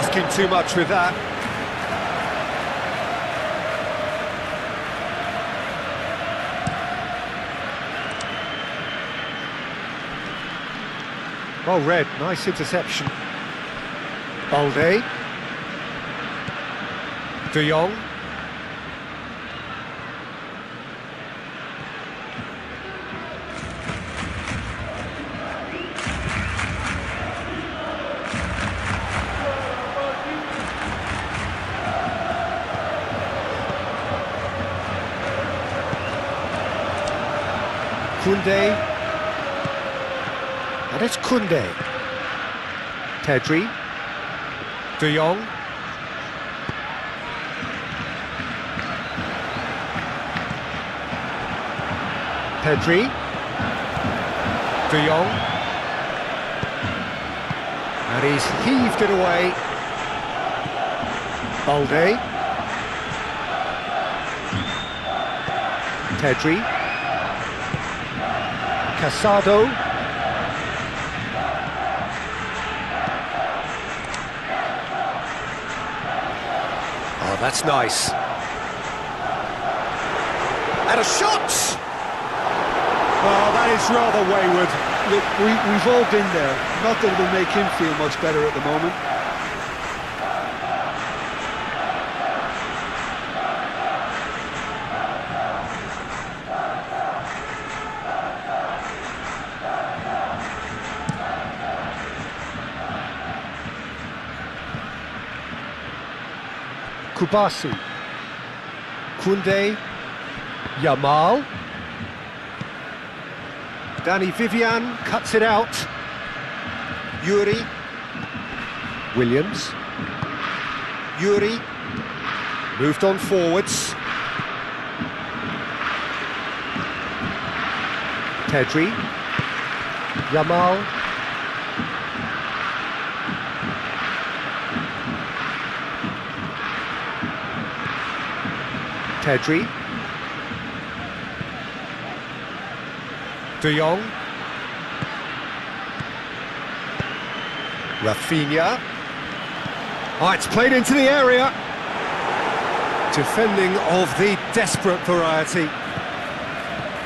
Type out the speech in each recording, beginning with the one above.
asking too much with that. Well read, nice interception. Balde. De Jong. Koundé, and it's Koundé. Pedri, De Jong. Pedri, De Jong. And he's heaved it away. Balde. Pedri. Casado. Oh, that's nice. And a shot! Well, that is rather wayward. Look, we've all been there. Not that it'll make him feel much better at the moment. Kubasu, Koundé, Yamal, Danny Vivian cuts it out, Yuri, Williams, Yuri, moved on forwards, Pedri, Yamal, Pedri, De Jong, Rafinha. Oh, it's played into the area. Defending of the desperate variety.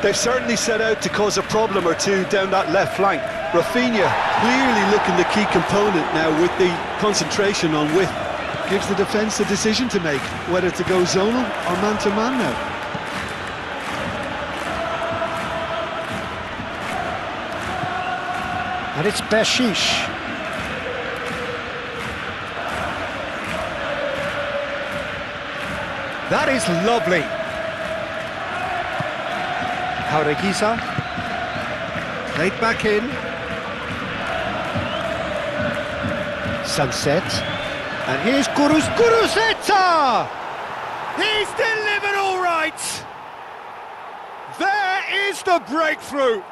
They've certainly set out to cause a problem or two down that left flank. Rafinha clearly looking the key component now with the concentration on width. Gives the defence a decision to make, whether to go zonal or man-to-man now. And it's Bershish. That is lovely. Jaureguiza. Played back in. Sunset. And here's Guruzeta! He's delivered all right! There is the breakthrough!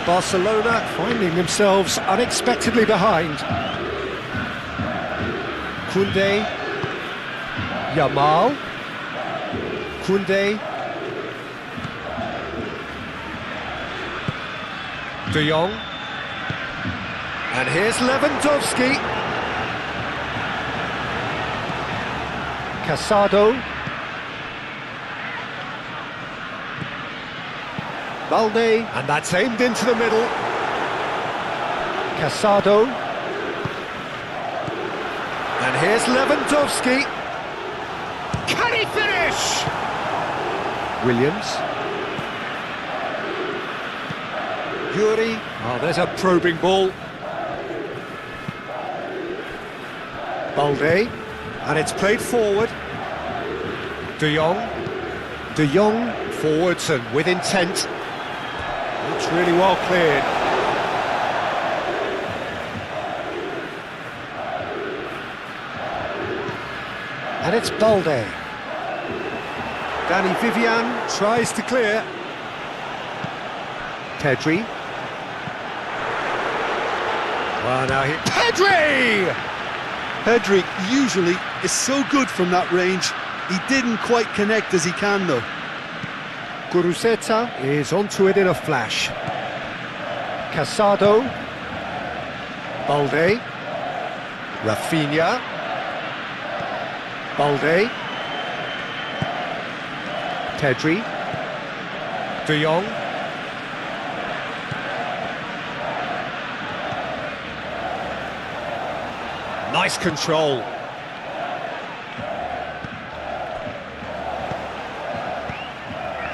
Barcelona finding themselves unexpectedly behind. Koundé, Yamal, Koundé, De Jong, and here's Lewandowski. Casado, Balde, and that's aimed into the middle. Casado, and here's Lewandowski. Can he finish? Williams, Yuri. Oh, there's a probing ball. Balde, and it's played forward. De Jong. De Jong forwards and with intent. It's really well cleared. And it's Balde. Danny Vivian tries to clear. Pedri. Well, now he... Pedri! Pedri usually is so good from that range. He didn't quite connect as he can, though. Guruzeta is onto it in a flash. Casado. Balde. Rafinha. Balde. Pedri. De Jong. Nice control.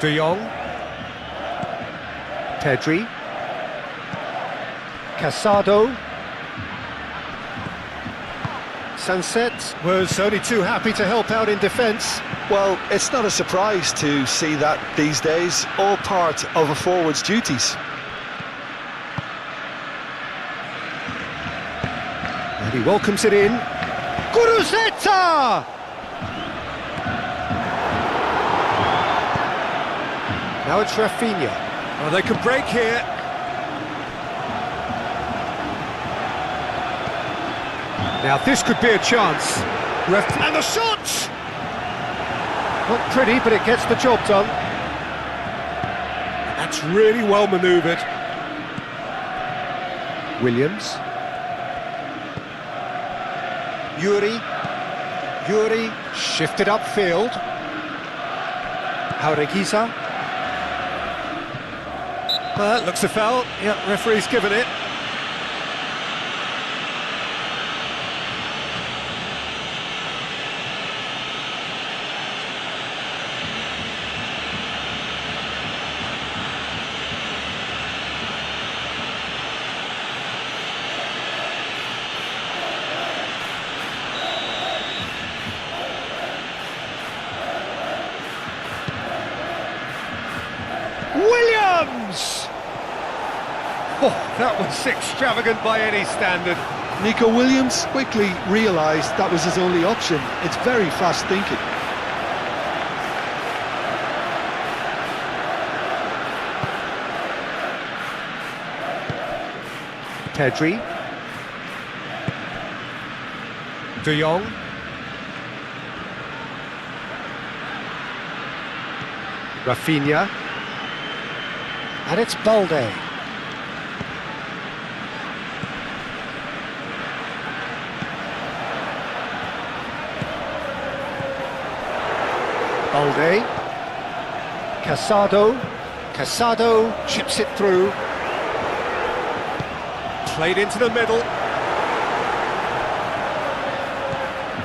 De Jong. Pedri. Casado. Sunset was only too happy to help out in defence. Well, it's not a surprise to see that these days, all part of a forward's duties. And he welcomes it in. Guruzeta! Now it's Rafinha. Oh, they could break here. Now this could be a chance. And the shot! Not pretty, but it gets the job done. That's really well manoeuvred. Williams. Yuri shifted upfield. Jaureguisa. Looks a foul. Yeah, referee's given it. Williams! Oh, that was extravagant by any standard. Nico Williams quickly realised that was his only option. It's very fast thinking. Pedri. De Jong. Rafinha. And it's Balde. Balde. Casado chips it through. Played into the middle.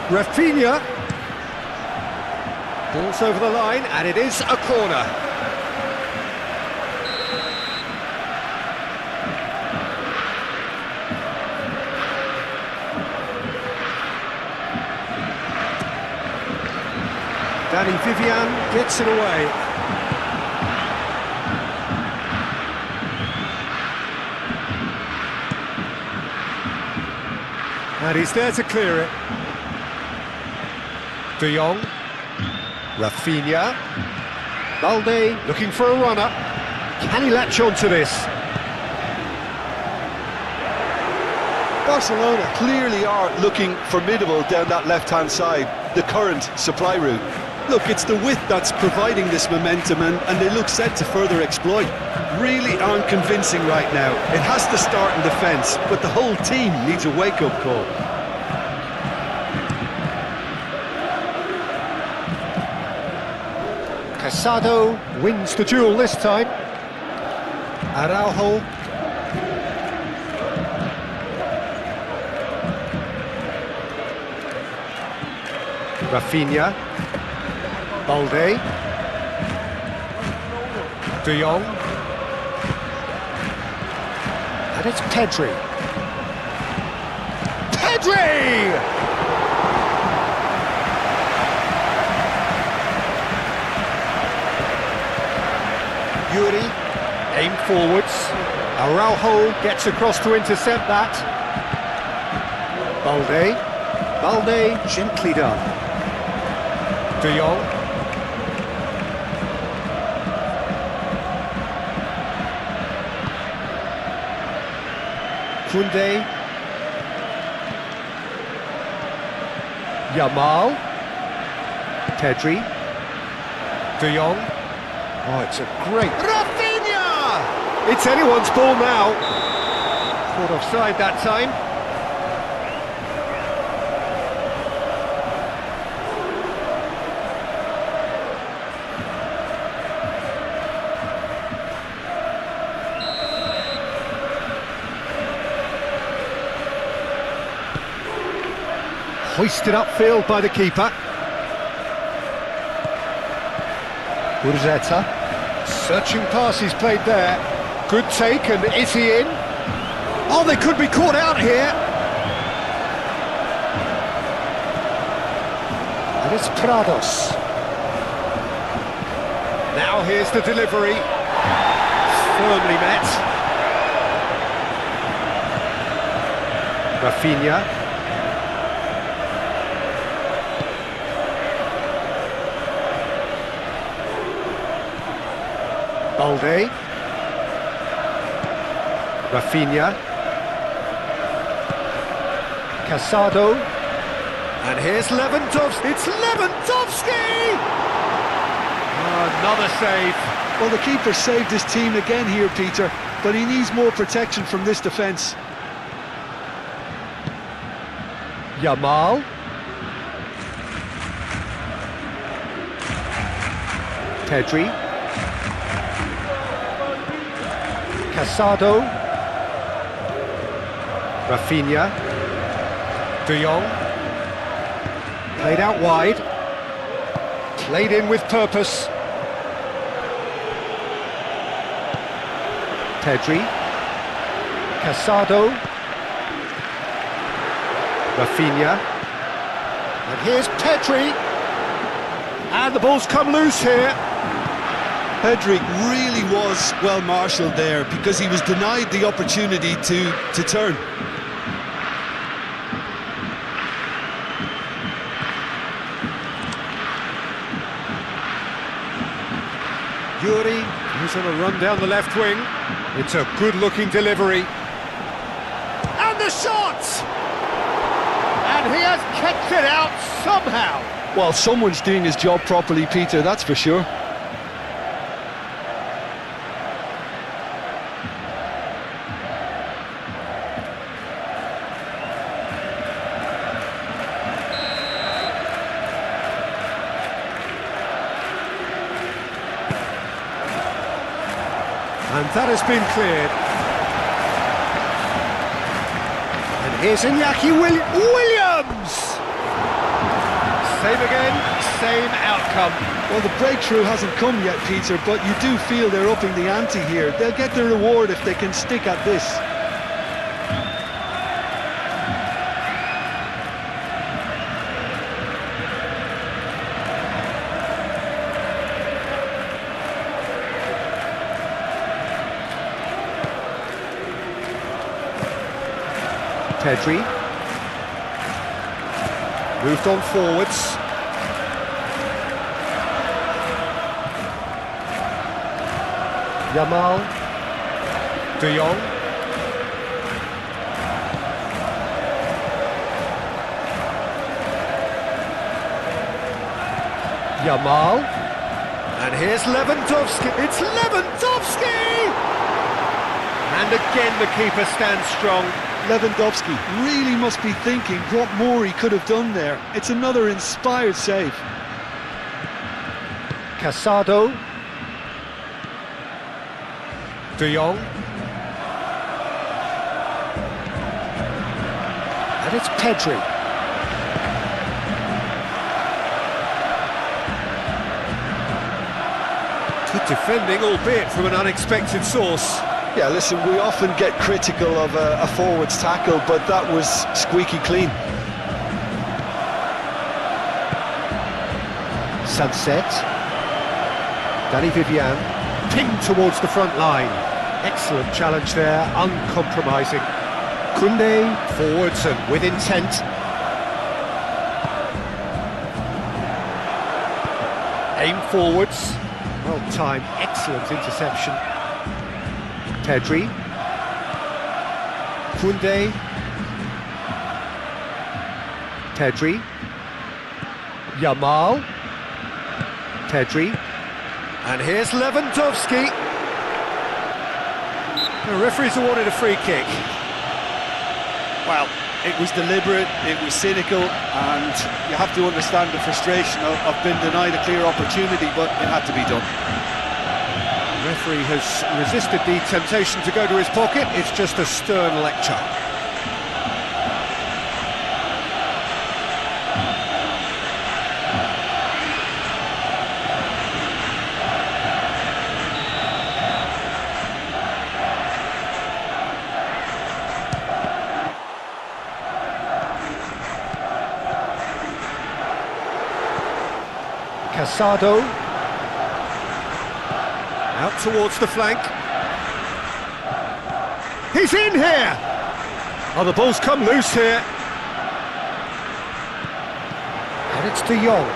Rafinha. Ball's over the line, and it is a corner. Danny Vivian gets it away. And he's there to clear it. De Jong. Rafinha. Balde looking for a runner. Can he latch on to this? Barcelona clearly are looking formidable down that left-hand side, the current supply route. Look, it's the width that's providing this momentum, and they look set to further exploit. Really aren't convincing right now. It has to start in defence, but the whole team needs a wake-up call. Casado wins the duel this time. Araujo. Rafinha. Balde. De Jong. And it's Pedri. Pedri! Yuri, aim forwards. Araujo gets across to intercept that. Balde gently done. De Jong. Koundé. Yamal. Pedri. De Jong. Oh, it's a great... Rafinha! It's anyone's ball now. Caught offside that time. Hoisted upfield by the keeper. Urzeta. Searching pass he's played there. Good take, and is he in? Oh, they could be caught out here. And it's Prados. Now here's the delivery. Firmly met. Rafinha. Balde. Rafinha. Casado. And here's Lewandowski. It's Lewandowski! Oh, another save. Well, the keeper saved his team again here, Peter, but he needs more protection from this defence. Yamal. Pedri. Casado. Rafinha. De Jong. Played out wide. Played in with purpose. Pedri. Casado. Rafinha. And here's Pedri. And the ball's come loose here. Pedri really was well marshalled there because he was denied the opportunity to turn. Yuri, who's on a run down the left wing. It's a good-looking delivery. And the shot! And he has kept it out somehow. Well, someone's doing his job properly, Peter, that's for sure. And that has been cleared. And here's Iñaki Williams! Same again, same outcome. Well, the breakthrough hasn't come yet, Peter, but you do feel they're upping the ante here. They'll get the reward if they can stick at this. Pedri. Moved on forwards. Yamal. De Jong. Yamal. And here's Lewandowski. It's Lewandowski! And again the keeper stands strong. Lewandowski really must be thinking what more he could have done there. It's another inspired save. Casado. De Jong. And it's Pedri. Good defending, albeit from an unexpected source. Yeah, listen, we often get critical of a forward's tackle, but that was squeaky clean. Sunset. Danny Vivian, pinged towards the front line. Excellent challenge there, uncompromising. Koundé, forwards and with intent. Aim forwards. Well timed, excellent interception. Pedri. Koundé. Pedri. Yamal. Pedri. And here's Lewandowski. The referee's awarded a free kick. Well, it was deliberate, it was cynical, and you have to understand the frustration of being denied a clear opportunity, but it had to be done. The referee has resisted the temptation to go to his pocket. It's just a stern lecture. Casado, out towards the flank. He's in here! Oh, the ball's come loose here. And it's De Jong.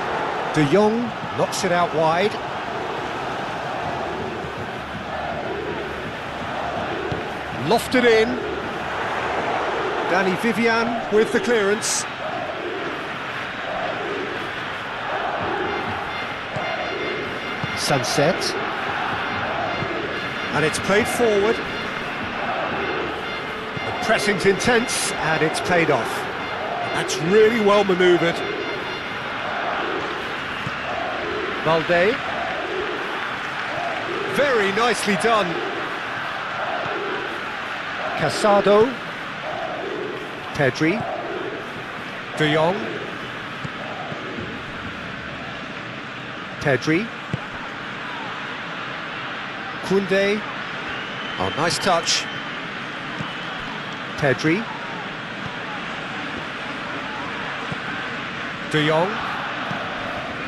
De Jong knocks it out wide. Lofted in. Danny Vivian with the clearance. Sunset, and it's played forward. The pressing's intense, and it's paid off. That's really well manoeuvred. Balde, very nicely done. Casado, Pedri, De Jong, Pedri. Koundé, oh, nice touch. Pedri. De Jong.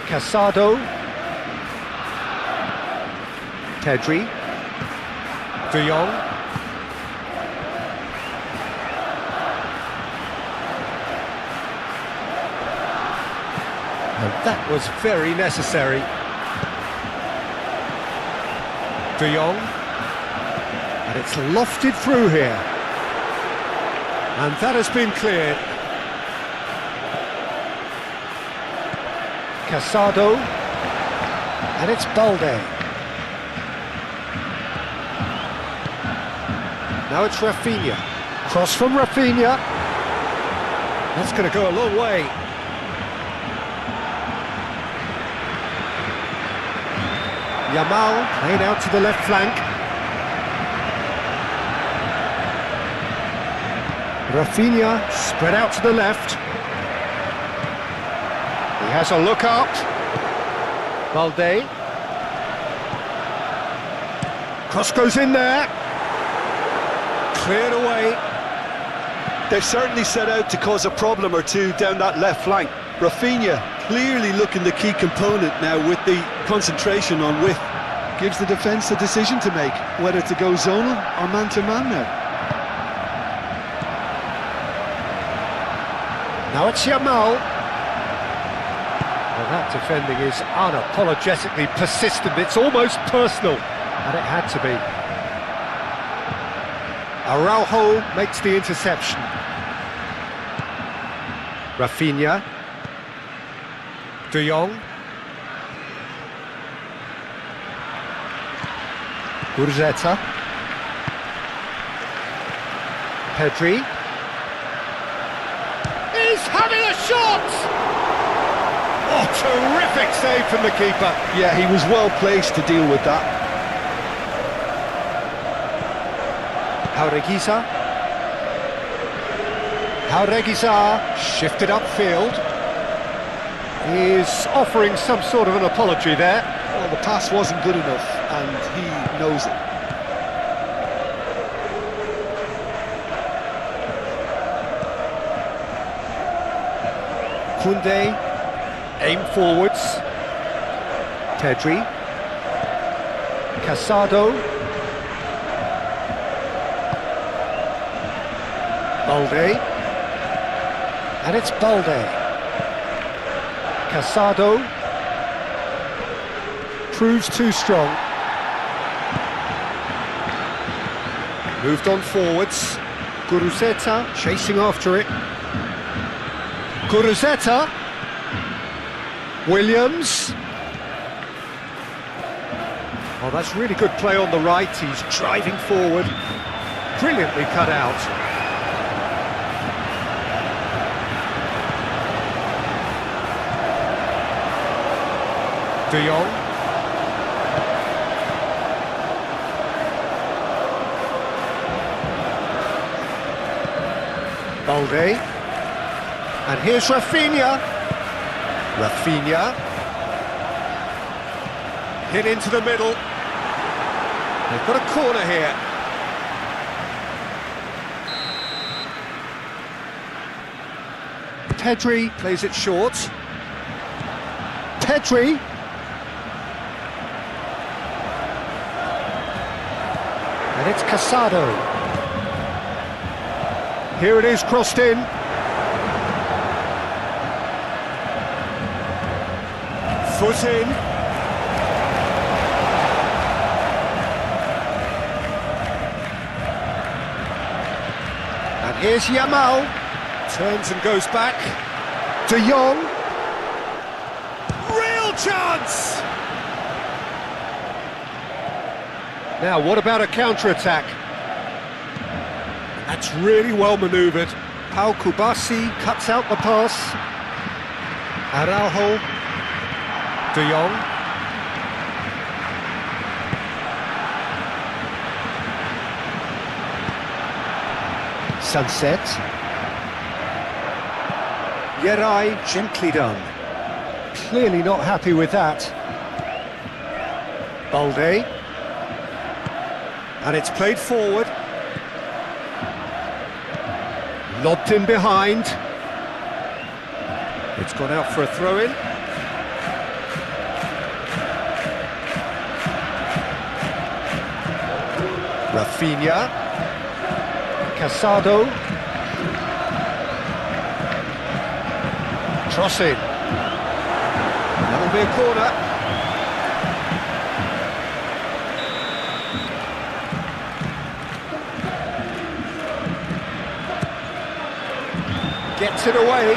Casado. Pedri. De Jong. And that was very necessary. De Jong, and it's lofted through here, and that has been cleared. Casado, and it's Balde. Now it's Rafinha, cross from Rafinha. That's going to go a long way. Yamal played out to the left flank. Rafinha spread out to the left. He has a look up. Balde. Cross goes in there. Cleared away. They've certainly set out to cause a problem or two down that left flank. Rafinha clearly looking the key component now with the concentration on width. Gives the defence a decision to make, whether to go zonal or man-to-man now. Now it's Yamal. Well, that defending is unapologetically persistent. It's almost personal, and it had to be. Araujo makes the interception. Rafinha. De Jong. Urzeta. Pedri. He's having a shot! Oh, terrific save from the keeper. Yeah, he was well placed to deal with that. Jaureguizar shifted upfield. He's offering some sort of an apology there. Well, the pass wasn't good enough, and he knows it. Koundé, aim forwards. Pedri. Casado. Balde. And it's Balde. Casado. proves too strong. Moved on forwards. Guruzeta chasing after it. Guruzeta. Williams. Oh, that's really good play on the right. He's driving forward. Brilliantly cut out. De Jong. Balde. And here's Rafinha. Rafinha. Hit into the middle. They've got a corner here. Pedri plays it short. Pedri. And it's Casado. Here it is, crossed in. Foot in. And here's Yamal. Turns and goes back. De Jong. Real chance! Now, what about a counter-attack? That's really well manoeuvred. Pau Kubasi cuts out the pass. Araujo. De Jong. Sunset. Yerai, gently done. Clearly not happy with that. Balde. And it's played forward. Lobbed in behind. It's gone out for a throw-in. Rafinha. Casado. Crossing. That'll be a corner. Gets it away.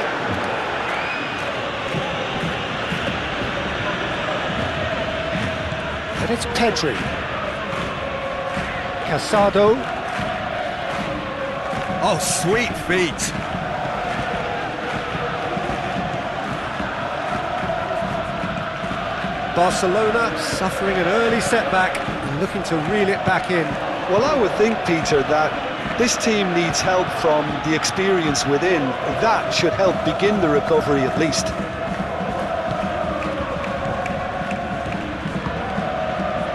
And it's Pedri. Casado. Oh, sweet feet. Barcelona suffering an early setback and looking to reel it back in. Well, I would think, Peter, that this team needs help from the experience within. That should help begin the recovery at least.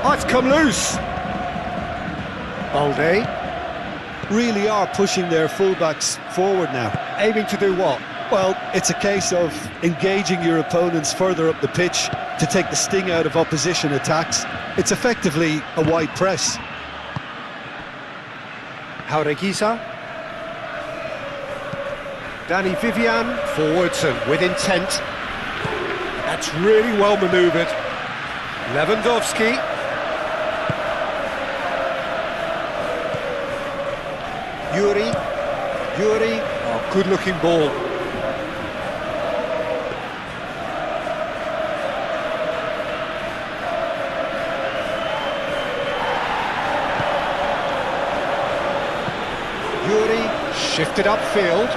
Oh, it's come loose. Balde. Really are pushing their fullbacks forward now. Aiming to do what? Well, it's a case of engaging your opponents further up the pitch to take the sting out of opposition attacks. It's effectively a wide press. Jaureguiza. Danny Vivian, forwards and with intent. That's really well manoeuvred. Lewandowski. Yuri. Oh, good looking ball. Yuri shifted upfield.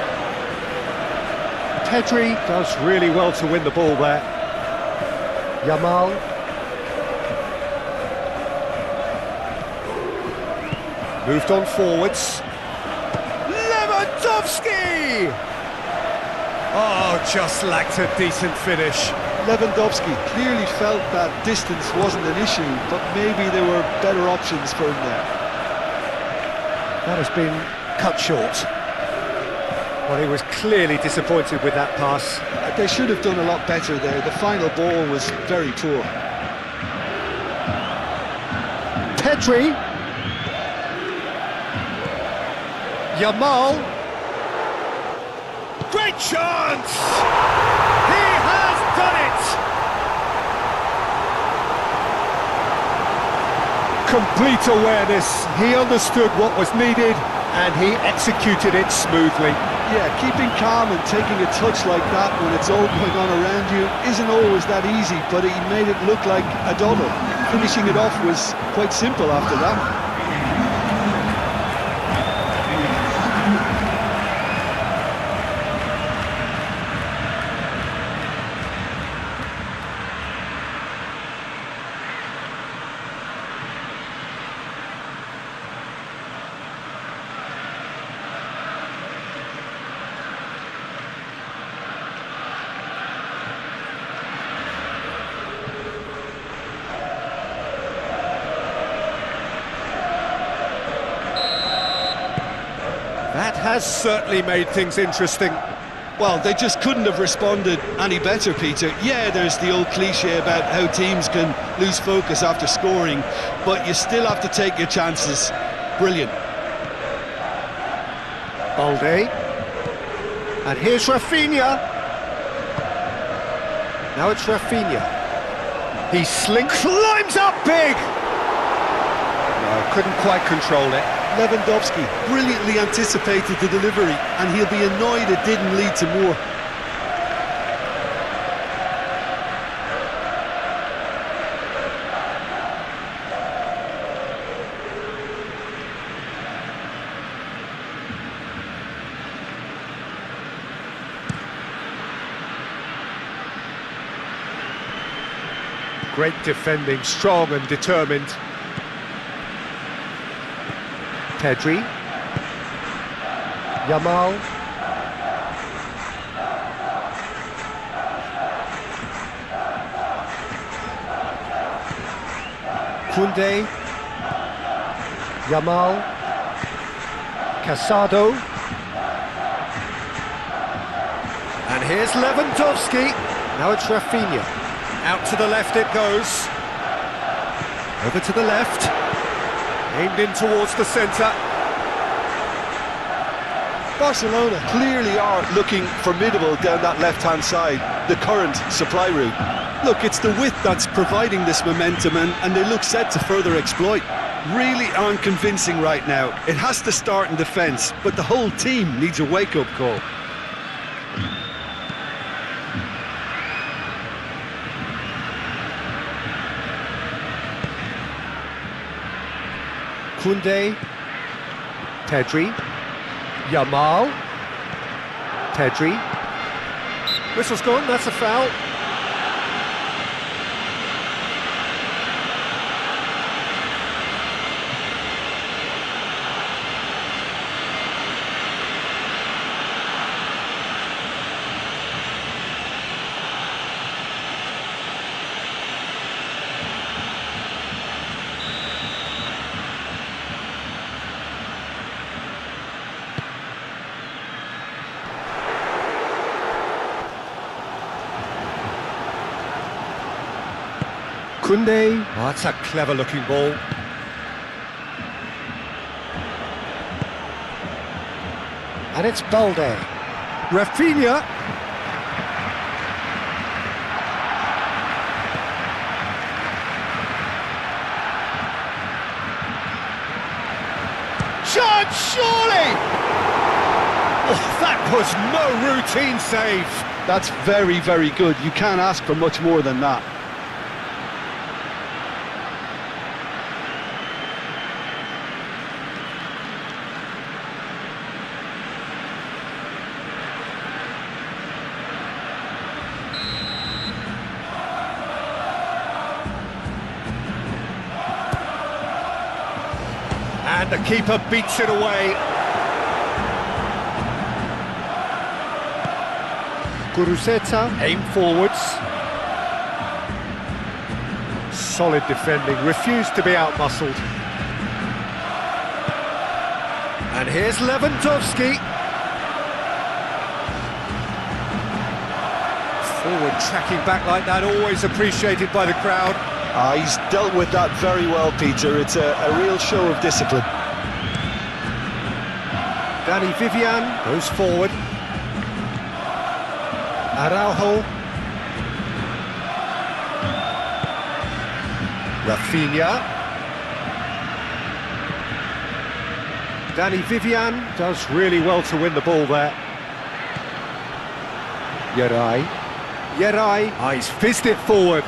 Pedri does really well to win the ball there. Yamal. Moved on forwards. Lewandowski! Oh, just lacked a decent finish. Lewandowski clearly felt that distance wasn't an issue, but maybe there were better options for him there. That has been cut short. Well, he was clearly disappointed with that pass. They should have done a lot better there. The final ball was very poor. Pedri. Yamal. Great chance! He has done it! Complete awareness. He understood what was needed and he executed it smoothly. Yeah, keeping calm and taking a touch like that when it's all going on around you isn't always that easy, but he made it look like a double. Finishing it off was quite simple after that. That has certainly made things interesting. Well, they just couldn't have responded any better, Peter. Yeah, there's the old cliche about how teams can lose focus after scoring, but you still have to take your chances. Brilliant. Balde. And here's Rafinha. Now it's Rafinha. He climbs up big! No, couldn't quite control it. Lewandowski brilliantly anticipated the delivery, and he'll be annoyed it didn't lead to more. Great defending, strong and determined. Pedri. Yamal. Koundé. Yamal. Casado. And here's Lewandowski. Now it's Rafinha. Out to the left it goes. Over to the left. Aimed in towards the centre. Barcelona clearly are looking formidable down that left-hand side, the current supply route. Look, it's the width that's providing this momentum, and they look set to further exploit. Really aren't convincing right now. It has to start in defence, but the whole team needs a wake-up call. Koundé, Pedri, Yamal, Pedri. Whistle's gone, that's a foul. Koundé. Oh, that's a clever looking ball. And it's Balde. Rafinha. Chance, surely! Oh, that was no routine save. That's very, very good. You can't ask for much more than that. And the keeper beats it away. Guruzeta, aim forwards. Solid defending, refused to be outmuscled. And here's Lewandowski. Forward tracking back like that, always appreciated by the crowd. He's dealt with that very well, Peter. It's a real show of discipline. Danny Vivian goes forward. Araujo. Rafinha. Danny Vivian does really well to win the ball there. Yerai, he's fizzed it forward.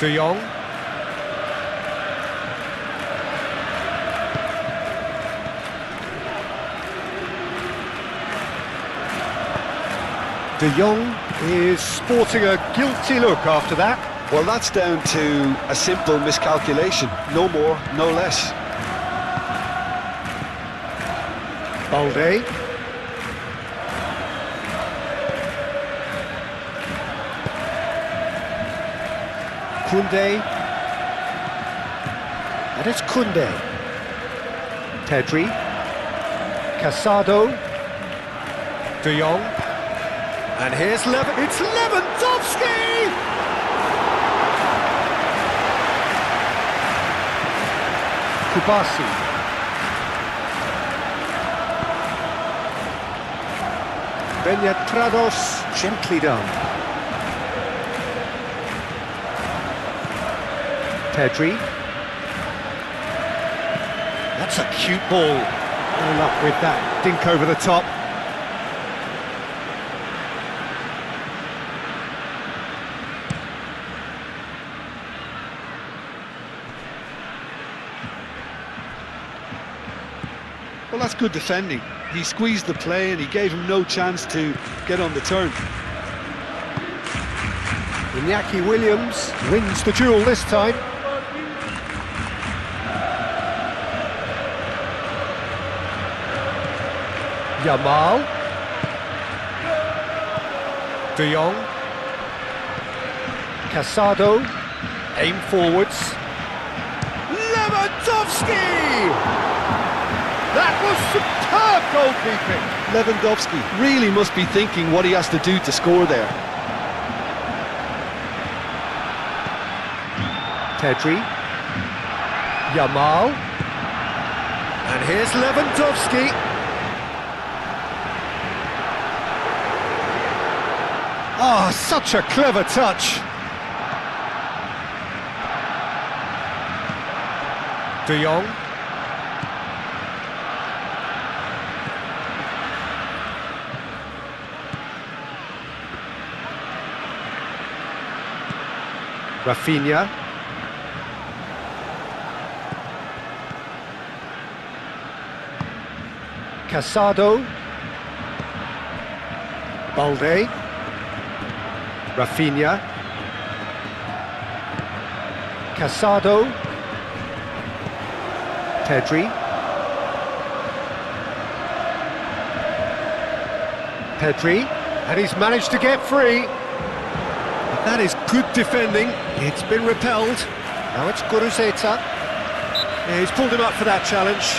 De Jong. De Jong is sporting a guilty look after that. Well, that's down to a simple miscalculation. No more, no less. Balde. Koundé. And it's Koundé. Pedri. Casado. De Jong. And here's it's Lewandowski! Kubasi. Beñatrados, gently done. Pedri. That's a cute ball. All up with that dink over the top. Well, that's good defending. He squeezed the play and he gave him no chance to get on the turn. Iñaki Williams wins the duel this time. Yamal. De Jong. Casado. Aim forwards. Lewandowski! That was superb goalkeeping! Lewandowski really must be thinking what he has to do to score there. Pedri. Yamal. And here's Lewandowski. Oh, such a clever touch. De Jong. Rafinha. Casado. Balde. Rafinha. Casado. Pedri. Pedri. And he's managed to get free. That is good defending. It's been repelled. Now it's Guruzeta. Yeah, he's pulled him up for that challenge.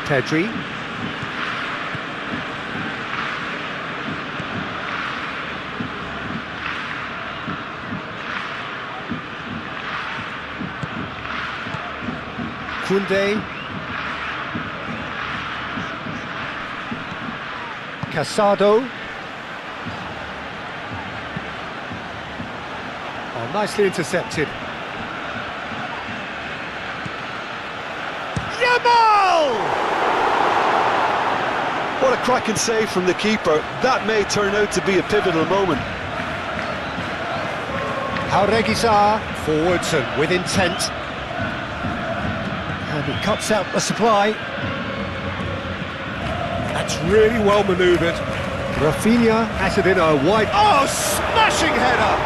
Pedri. Koundé. Casado. Oh, nicely intercepted. Yamal! What a cracking save from the keeper. That may turn out to be a pivotal moment. Jaureguizar forwards and with intent. And he cuts out the supply. That's really well manoeuvred. Rafinha has it in a wide... Oh, smashing header!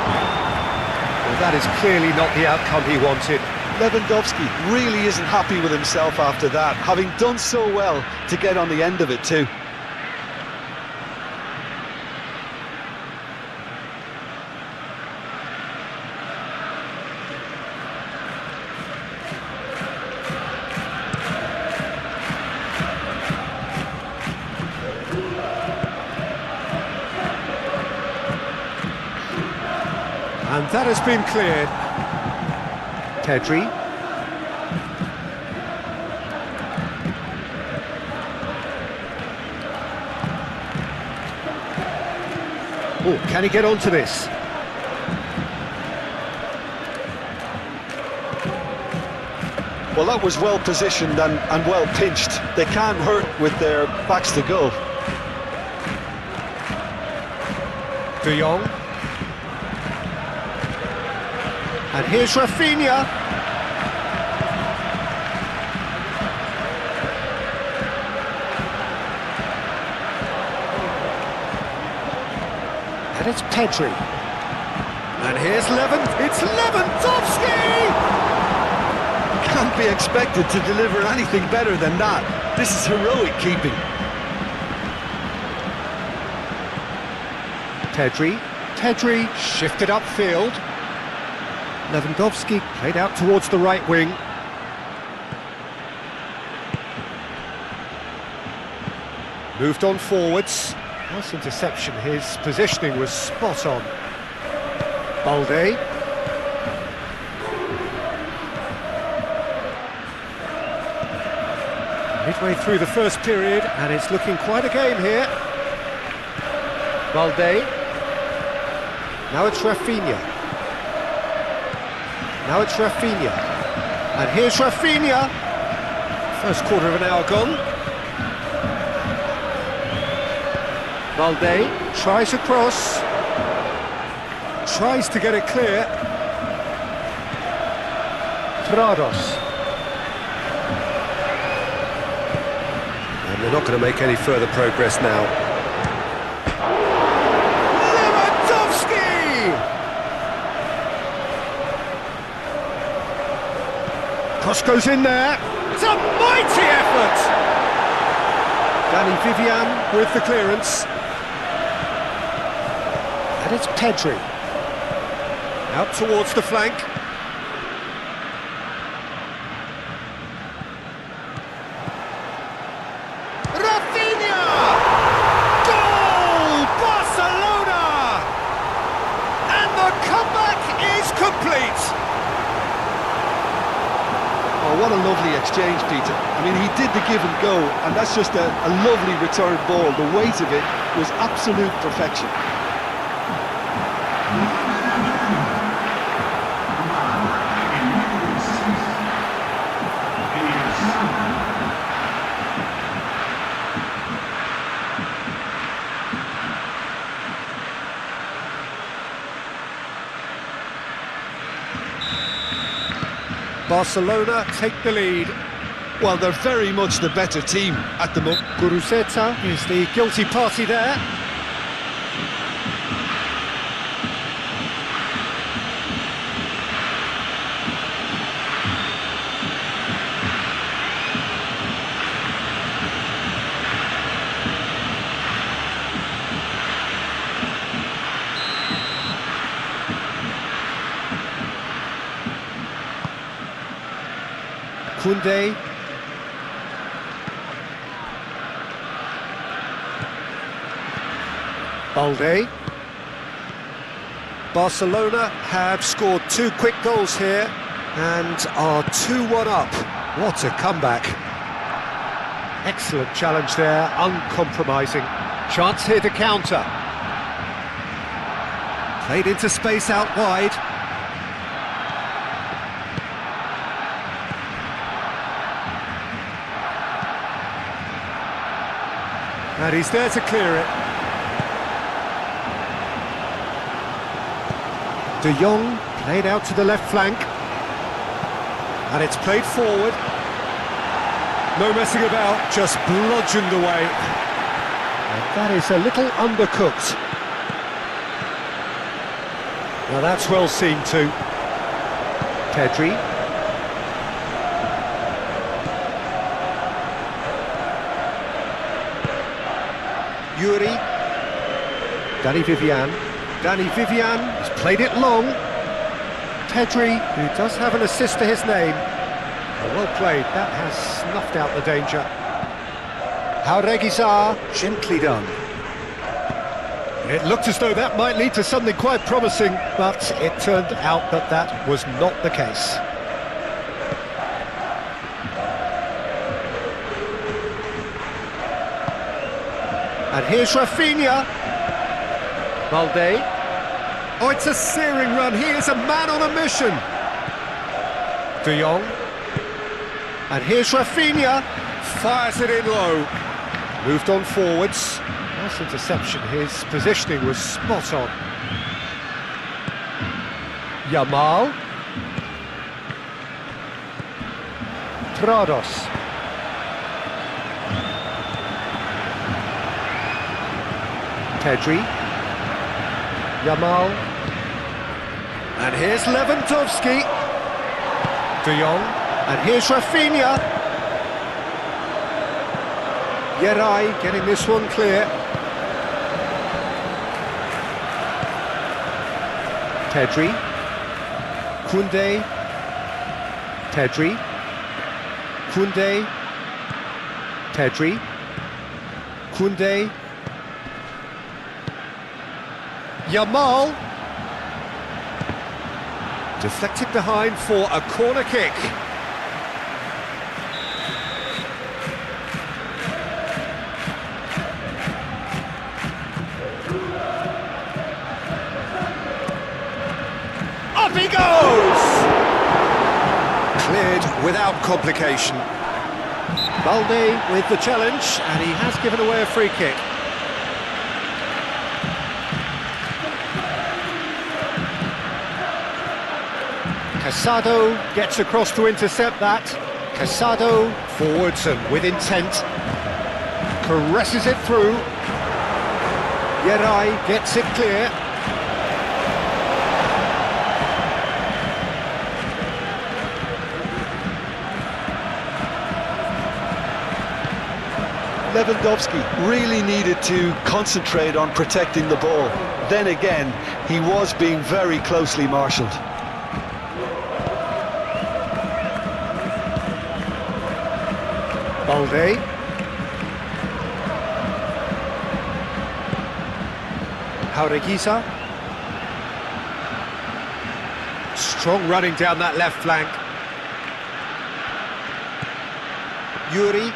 Well, that is clearly not the outcome he wanted. Lewandowski really isn't happy with himself after that, having done so well to get on the end of it too. That has been cleared. Pedri. Oh, can he get onto this? Well, that was well positioned and well pinched. They can't hurt with their backs to goal. De Jong. And here's Rafinha. And it's Pedri. And here's it's Lewandowski! Can't be expected to deliver anything better than that. This is heroic keeping. Pedri shifted upfield. Lewandowski played out towards the right wing. Moved on forwards. Nice interception, his positioning was spot on. Balde. Midway through the first period, and it's looking quite a game here. Balde. Now it's Rafinha. And here's Rafinha. First quarter of an hour gone. Balde tries across. Tries to get it clear. Trados. And they're not going to make any further progress now. Cross goes in there. It's a mighty effort! Danny Vivian with the clearance. And it's Pedri. Out towards the flank. Rafinha! Goal! Barcelona! And the comeback is complete! Oh, what a lovely exchange, Peter. I mean, he did the give and go, and that's just a lovely return ball. The weight of it was absolute perfection. Barcelona take the lead. Well, they're very much the better team at the moment. Guruzeta is the guilty party there. Koundé. Balde. Barcelona have scored 2 quick goals here and are 2-1 up. What a comeback. Excellent challenge there, uncompromising. Chance here to counter. Played into space out wide. And he's there to clear it. De Jong played out to the left flank. And it's played forward. No messing about, just bludgeoned away. And that is a little undercooked. Now that's well seen too. Pedri. Yuri. Danny Vivian has played it long. Pedri, who does have an assist to his name. Well played, that has snuffed out the danger. Jauregui, gently done. It looked as though that might lead to something quite promising, but it turned out that that was not the case. And here's Rafinha. Balde. Oh, it's a searing run. He is a man on a mission. De Jong. And here's Rafinha. Fires it in low. Moved on forwards. Nice interception. His positioning was spot on. Yamal. Trados. Pedri. Yamal. And here's Lewandowski. De Jong. And here's Rafinha. Yerai getting this one clear. Pedri. Koundé. Pedri. Koundé. Pedri. Koundé. Yamal. Deflected behind for a corner kick. Up he goes! Cleared without complication. Balde with the challenge, and he has given away a free kick. Casado gets across to intercept that. Casado forwards and with intent. Caresses it through. Yerai gets it clear. Lewandowski really needed to concentrate on protecting the ball. Then again, he was being very closely marshalled. Balde. Jaureguisa. Strong running down that left flank. Yuri.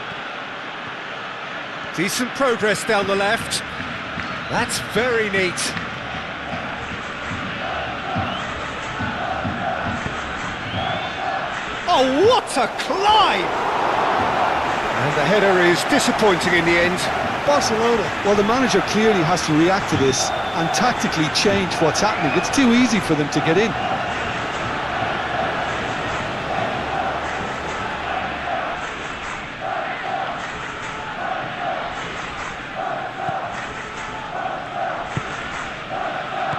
Decent progress down the left. That's very neat. Oh, what a climb! And the header is disappointing in the end. Barcelona, well, the manager clearly has to react to this and tactically change what's happening. It's too easy for them to get in.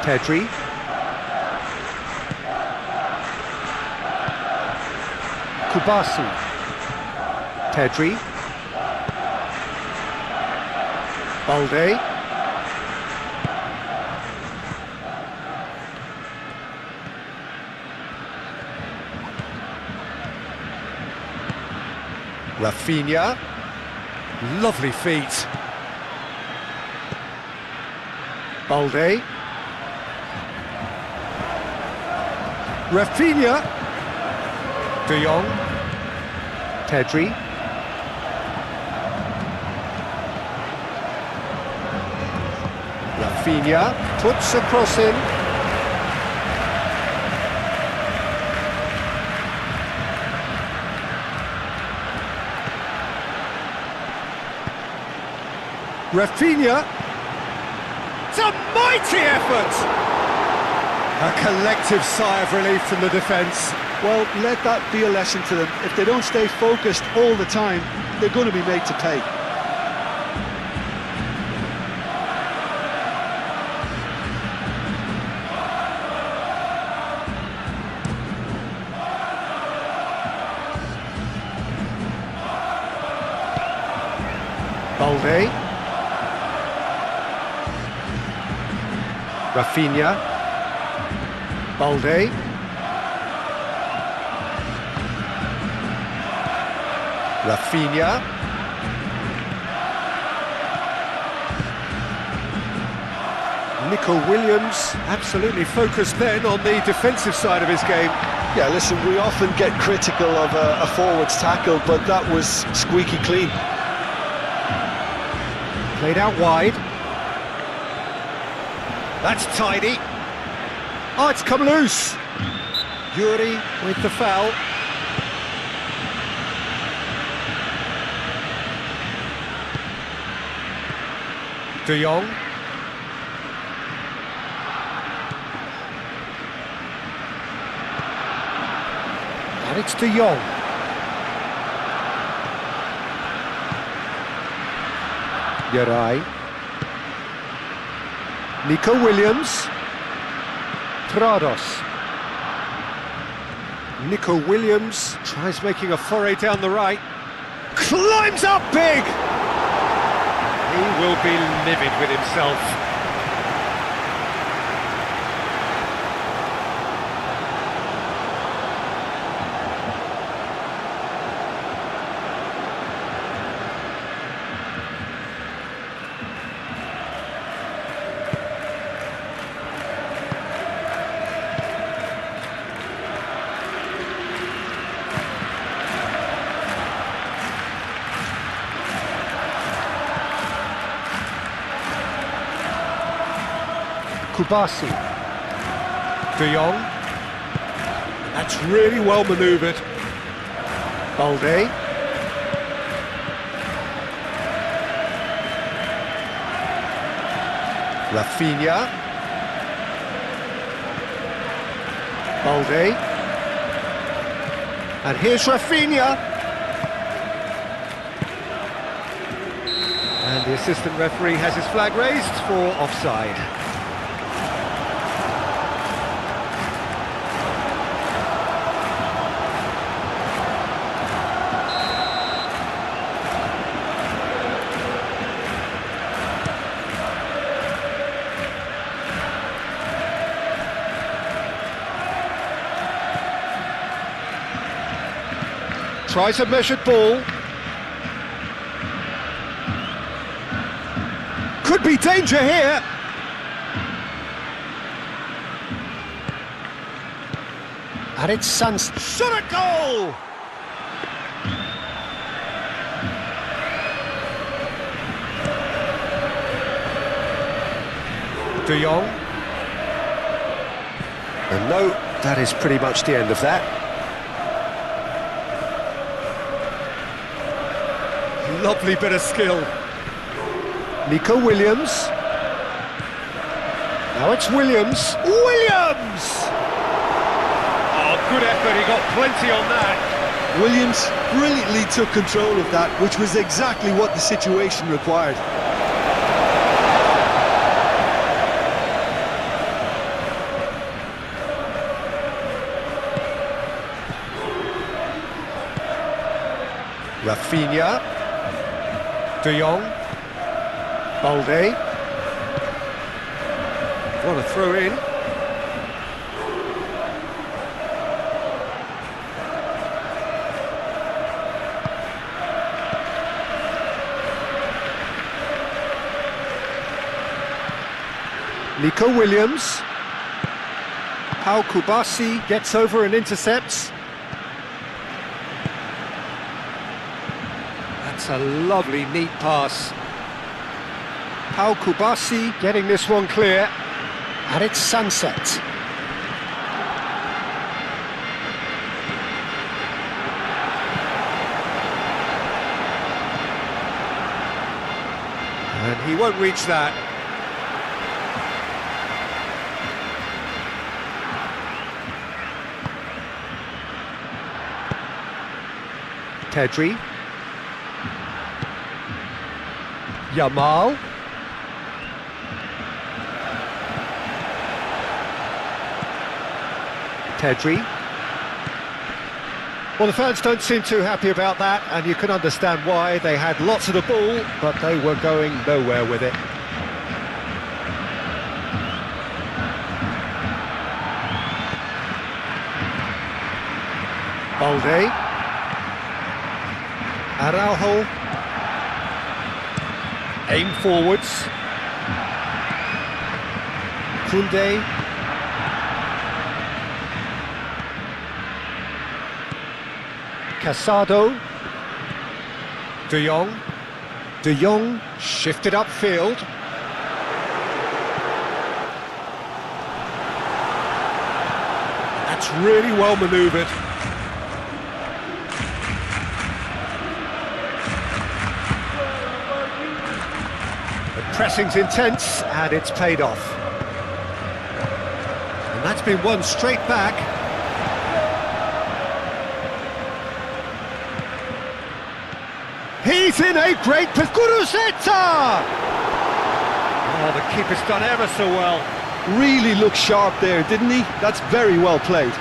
Pedri. Kubasi. Pedri. Balde. Rafinha. Lovely feet. Balde. Rafinha. De Jong. Pedri. Rafinha puts a cross in. Rafinha. It's a mighty effort! A collective sigh of relief from the defence. Well, let that be a lesson to them. If they don't stay focused all the time, they're going to be made to pay. Balde. Rafinha. Balde. Rafinha. Nico Williams, absolutely focused then on the defensive side of his game. Yeah, listen, we often get critical of a forward's tackle, but that was squeaky clean. Played out wide. That's tidy. Oh, it's come loose. Yuri with the foul. De Jong. And it's De Jong. Yarai. Nico Williams. Trados. Nico Williams tries making a foray down the right. Climbs up big! He will be livid with himself. Kubasi. De Jong. That's really well manoeuvred. Balde. Rafinha. Balde. And here's Rafinha. And the assistant referee has his flag raised for offside. Tries a measured ball. Could be danger here. And it's Sans. Shot at goal! De Jong. And no, that is pretty much the end of that. Lovely bit of skill. Nico Williams. Now it's Williams. Williams! Oh, good effort, he got plenty on that. Williams brilliantly took control of that, which was exactly what the situation required. Rafinha. De Jong. Balde. What a throw in. Nico Williams. Pau Kubasi gets over and intercepts. That's a lovely, neat pass. Pau Kubasi getting this one clear. And it's Sunset. And he won't reach that. Pedri. Yamal. Pedri. Well, the fans don't seem too happy about that, and you can understand why. They had lots of the ball, but they were going nowhere with it. Balde. Araujo. Aim forwards. Koundé. Casado. De Jong. De Jong shifted upfield. That's really well manoeuvred. The pressing's intense and it's paid off. And that's been won straight back. He's in a great position. Kuruzeta! Oh, the keeper's done ever so well. Really looked sharp there, didn't he? That's very well played.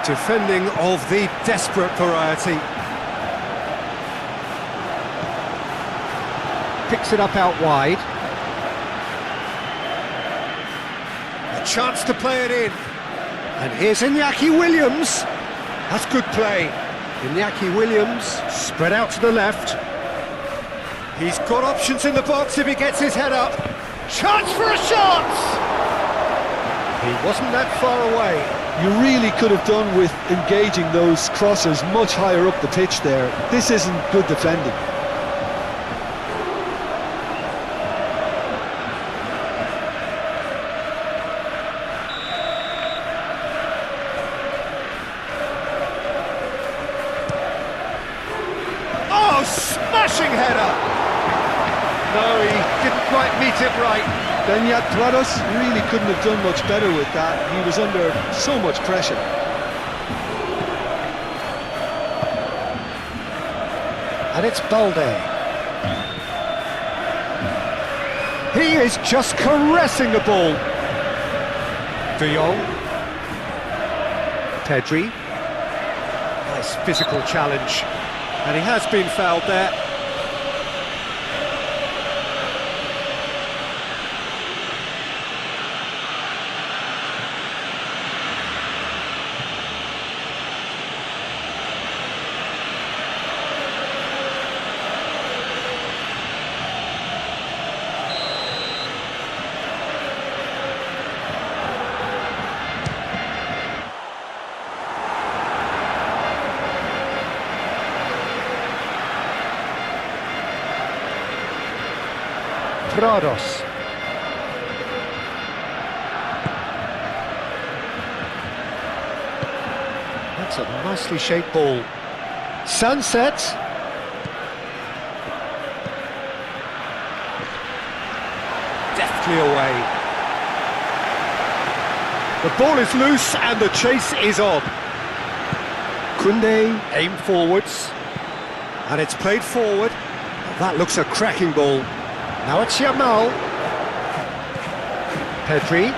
Defending of the desperate variety. Picks it up out wide. A chance to play it in. And here's Iñaki Williams. That's good play. Iñaki Williams spread out to the left. He's got options in the box if he gets his head up. Chance for a shot! He wasn't that far away. You really could have done with engaging those crossers much higher up the pitch there. This isn't good defending. Oh, smashing header! No, he didn't quite meet it right. Then yet Prados really couldn't have done much better with that. He was under so much pressure. And it's Balde. He is just caressing the ball. De Jong. Pedri. Nice physical challenge. And he has been fouled there. Prados. That's a nicely shaped ball. Sunset. Deftly away. The ball is loose and the chase is on. Koundé aim forwards. And it's played forward. That looks a cracking ball. Now it's Yamal. Pedri.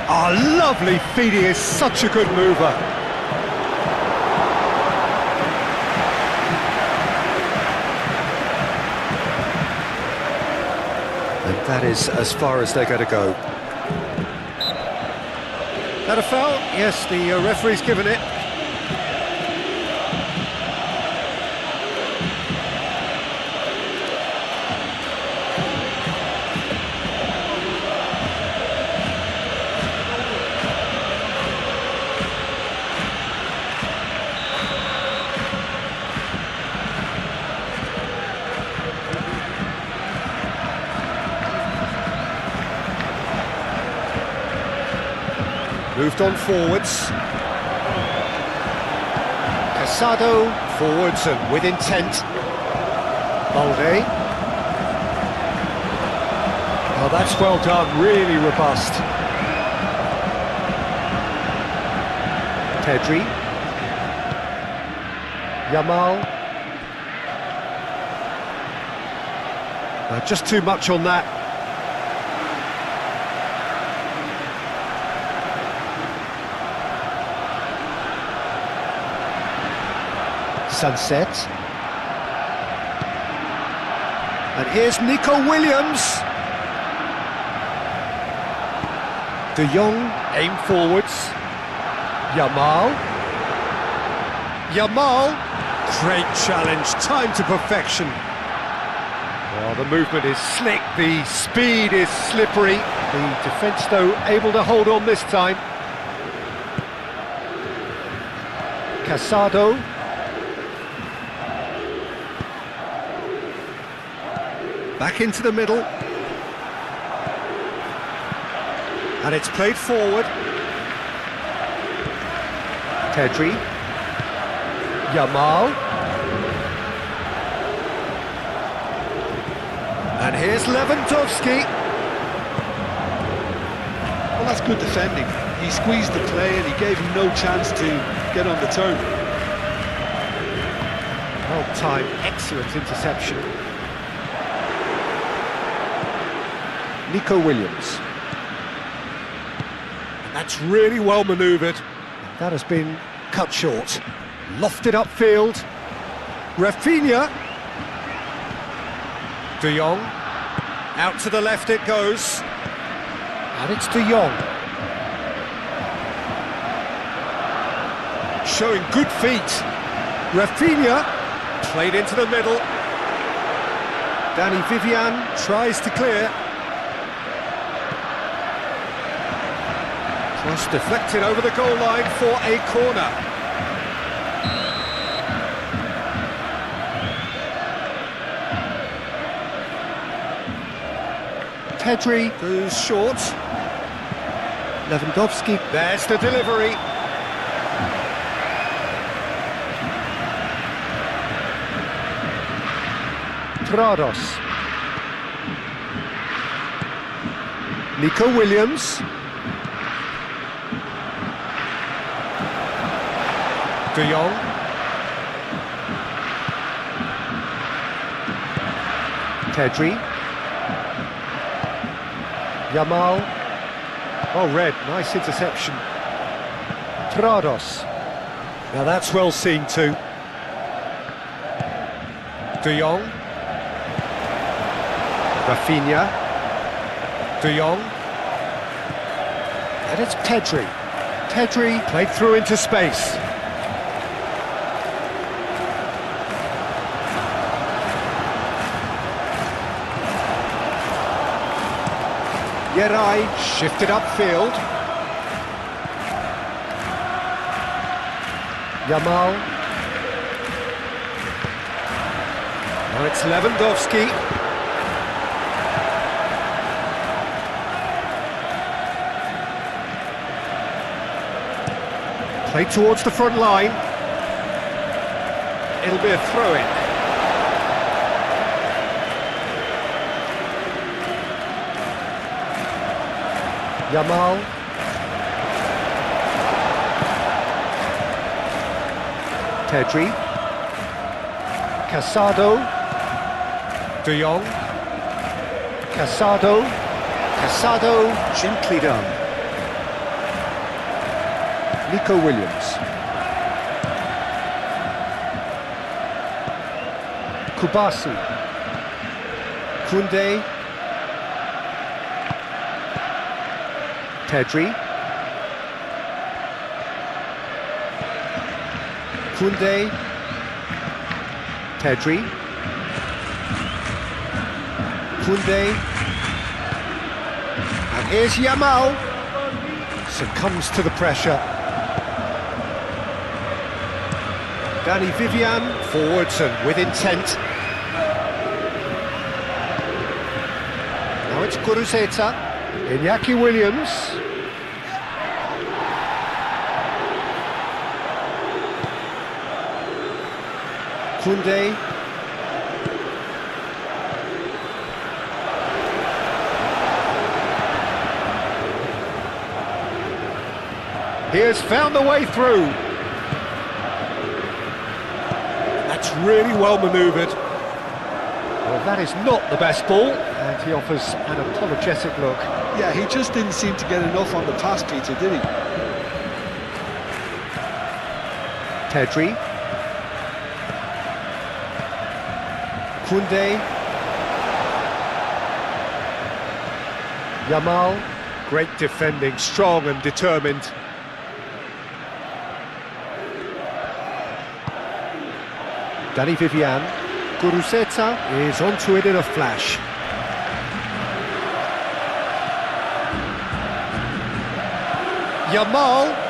Oh, lovely feed, he is such a good mover. And that is as far as they're going to go. That a foul? Yes, the referee's given it. Moved on forwards. Casado forwards and with intent. Balde. Oh, that's well done, really robust. Pedri. Yamal. Just too much on that. Sunset. And here's Nico Williams. De Jong, aim forwards. Yamal. Great challenge, time to perfection. Well, the movement is slick, the speed is slippery. The defence, though, able to hold on this time. Casado. Back into the middle. And it's played forward. Pedri. Yamal. And here's Lewandowski. Well, that's good defending. He squeezed the play and he gave him no chance to get on the turn. Well timed, excellent interception. Nico Williams. And that's really well manoeuvred. That has been cut short. Lofted upfield. Rafinha. De Jong. Out to the left it goes. And it's De Jong. Showing good feet. Rafinha. Played into the middle. Danny Vivian tries to clear. Cross deflected over the goal line for a corner. Pedri goes short. Lewandowski, there's the delivery. Trados. Nico Williams. De Jong. Pedri. Yamal. Oh, red, nice interception. Trados. Now that's well seen too. De Jong. Rafinha. De Jong. And it's Pedri. Pedri played through into space. Yerai shifted upfield. Yamal. Now it's Lewandowski. Played towards the front line. It'll be a throw-in. Yamal. Pedri. Casado. De Jong. Casado. Casado, gently done. Nico Williams. Kubasi. Koundé. Pedri. Koundé. Pedri. Koundé. And here's Yamal. Succumbs to the pressure. Danny Vivian, forwards and with intent. Now it's Kuruzeta. Iñaki Williams. Koundé. He has found the way through. That's really well manoeuvred. Well, that is not the best ball, and he offers an apologetic look. Yeah, he just didn't seem to get enough on the pass, Peter, did he? Pedri. Koundé. Yamal, great defending, strong and determined. Danny Vivian, Guruzeta is onto it in a flash. Yamal.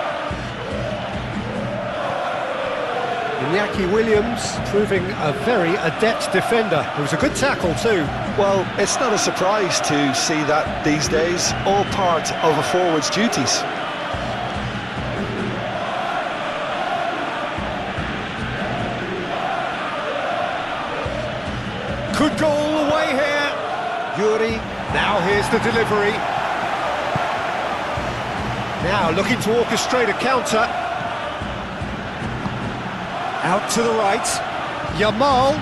Iñaki Williams proving a very adept defender. It was a good tackle too. Well, it's not a surprise to see that these days, all part of a forward's duties. Could go all the way here. Yuri, now here's the delivery. Now looking to orchestrate a counter. Out to the right. Yamal.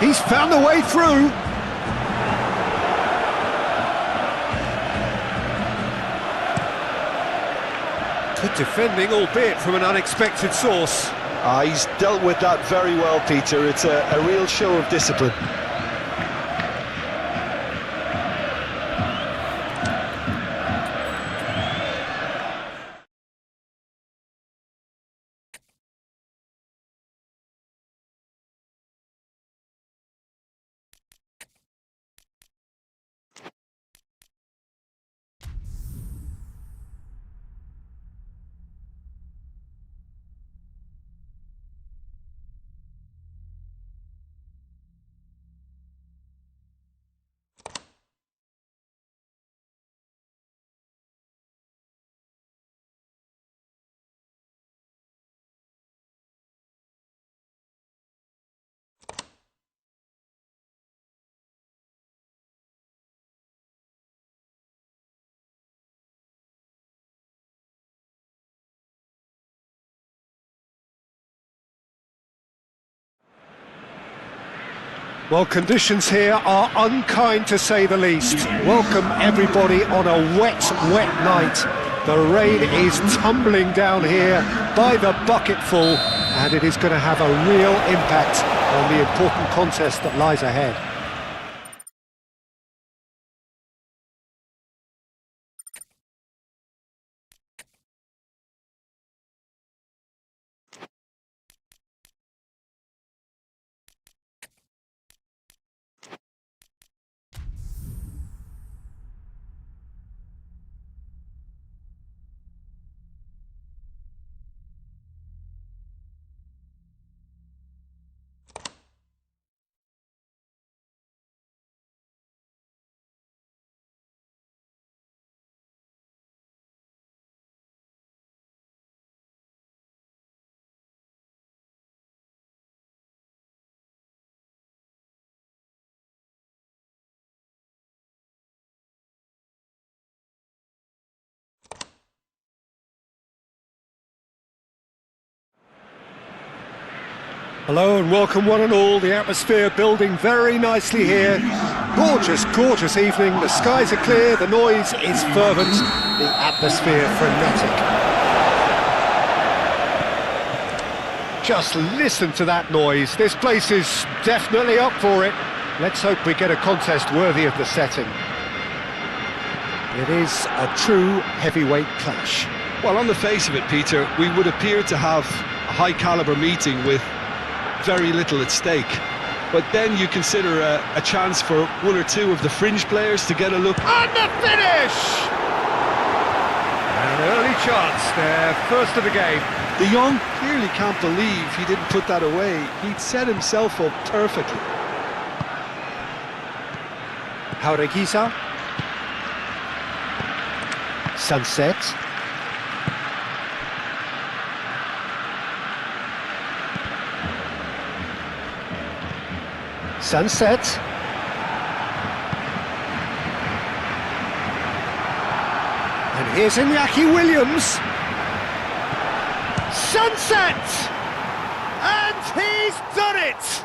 He's found the way through. Good defending, albeit from an unexpected source. He's dealt with that very well, Peter. It's a real show of discipline. Well, conditions here are unkind to say the least. Welcome everybody on a wet night. The rain is tumbling down here by the bucketful, and it is going to have a real impact on the important contest that lies ahead. Hello and welcome one and all. The atmosphere building very nicely here. Gorgeous, gorgeous evening. The skies are clear, the noise is fervent, the atmosphere frenetic. Just listen to that noise. This place is definitely up for it. Let's hope we get a contest worthy of the setting. It is a true heavyweight clash. Well, on the face of it, Peter, we would appear to have a high-caliber meeting with very little at stake. But then you consider a chance for one or two of the fringe players to get a look. And the finish! An early chance there, first of the game. De Jong clearly can't believe he didn't put that away. He'd set himself up perfectly. Jaureguisa. Sunset. Sunset. And here's Iñaki Williams. Sunset! And he's done it!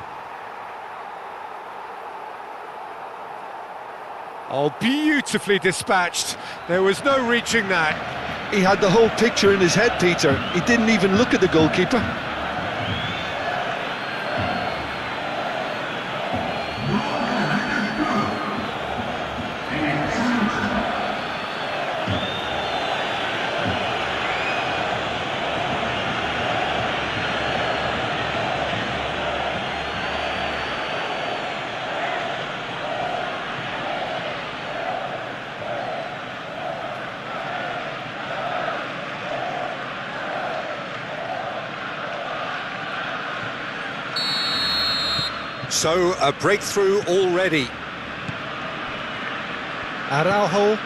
Oh, beautifully dispatched. There was no reaching that. He had the whole picture in his head, Peter. He didn't even look at the goalkeeper. So, a breakthrough already. Araujo.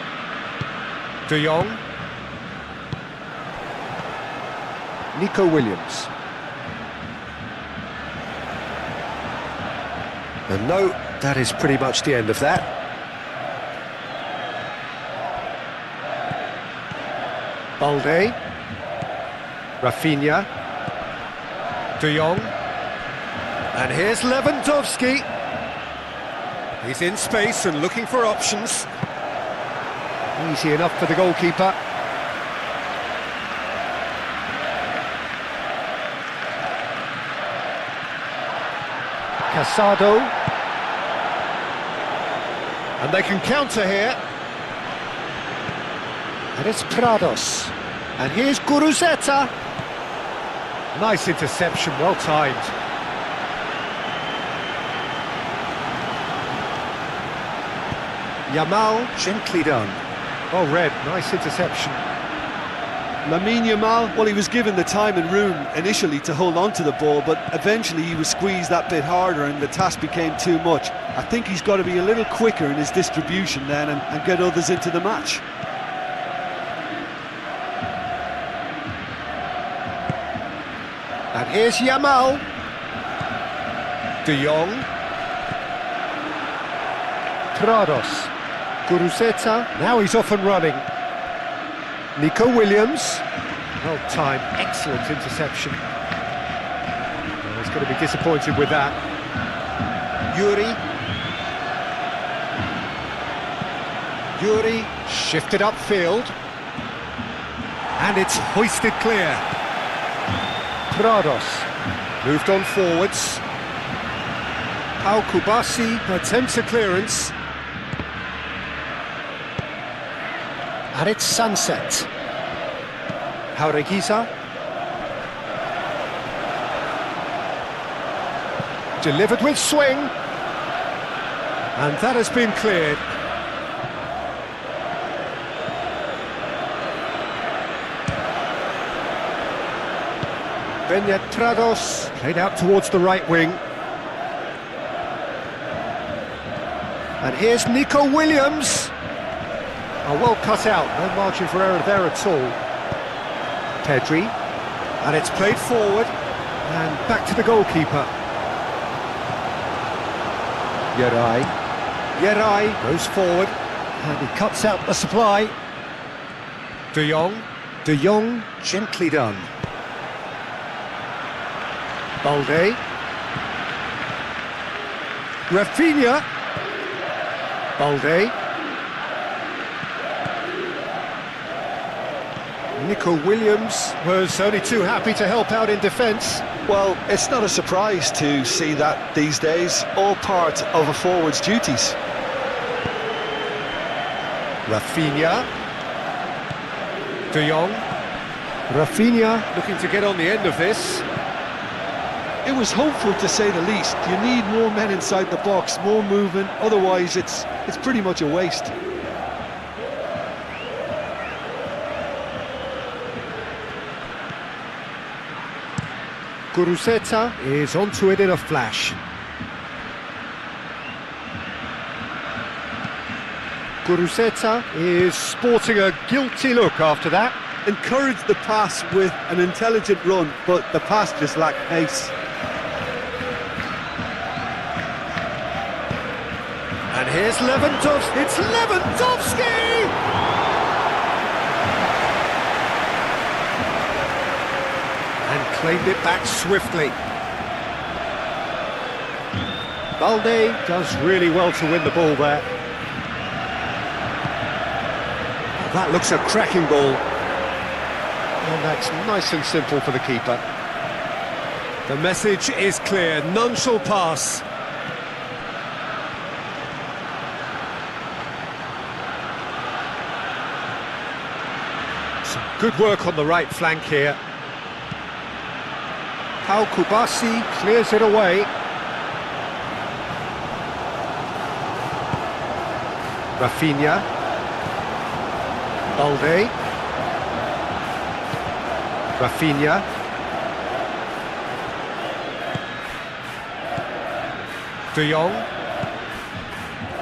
De Jong. Nico Williams. And no, that is pretty much the end of that. Balde. Rafinha. De Jong. And here's Lewandowski. He's in space and looking for options. Easy enough for the goalkeeper. Casado. And they can counter here. And it's Prados. And here's Guruzeta. Nice interception, well timed. Yamal, gently done. Well read, nice interception. Lamine Yamal, well, he was given the time and room initially to hold on to the ball, but eventually he was squeezed that bit harder and the task became too much. I think he's got to be a little quicker in his distribution then and get others into the match. And here's Yamal. De Jong. Prados. Guruzeta. Now he's off and running. Nico Williams. Well timed, excellent interception. Well, he's going to be disappointed with that. Yuri shifted upfield. And it's hoisted clear. Prados moved on forwards. Pau Kubasi attempts a clearance. And it's Sunset. Jaureguiza. Delivered with swing. And that has been cleared. Benet Prados played out towards the right wing. And here's Nico Williams. Oh, well cut out, no margin for error there at all. Pedri, and it's played forward, and back to the goalkeeper. Yerai goes forward, and he cuts out the supply. De Jong, gently done. Balde. Rafinha. Balde. Nico Williams was only too happy to help out in defence. Well, it's not a surprise to see that these days, all part of a forward's duties. Rafinha. De Jong. Rafinha looking to get on the end of this. It was hopeful to say the least. You need more men inside the box, more movement, otherwise it's pretty much a waste. Guruzeta is onto it in a flash. Guruzeta is sporting a guilty look after that. Encouraged the pass with an intelligent run, but the pass just lacked pace. And here's Lewandowski. It's Lewandowski! And claimed it back swiftly. Balde does really well to win the ball there. Oh, that looks a cracking ball. And that's nice and simple for the keeper. The message is clear, none shall pass. Some good work on the right flank here. Pau Kubasi clears it away. Rafinha. Balde. Rafinha. De Jong.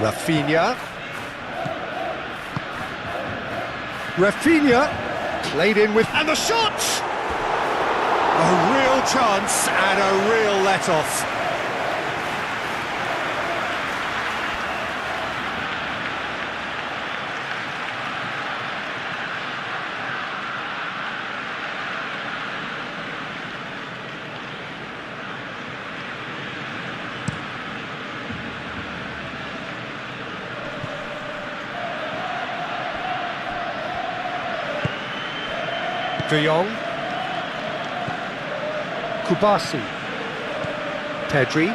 Rafinha. Rafinha. Played in with... And the shot! A real chance and a real let-off. De Jong. Kubasi. Pedri.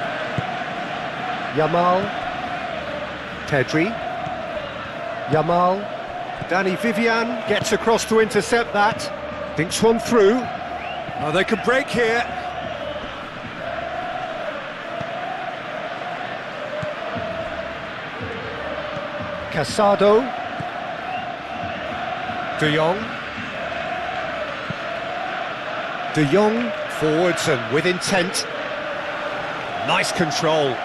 Yamal. Pedri. Yamal. Danny Vivian gets across to intercept that. Thinks one through. Oh, they could break here. Casado. De Jong. De Jong forwards and with intent. Nice control.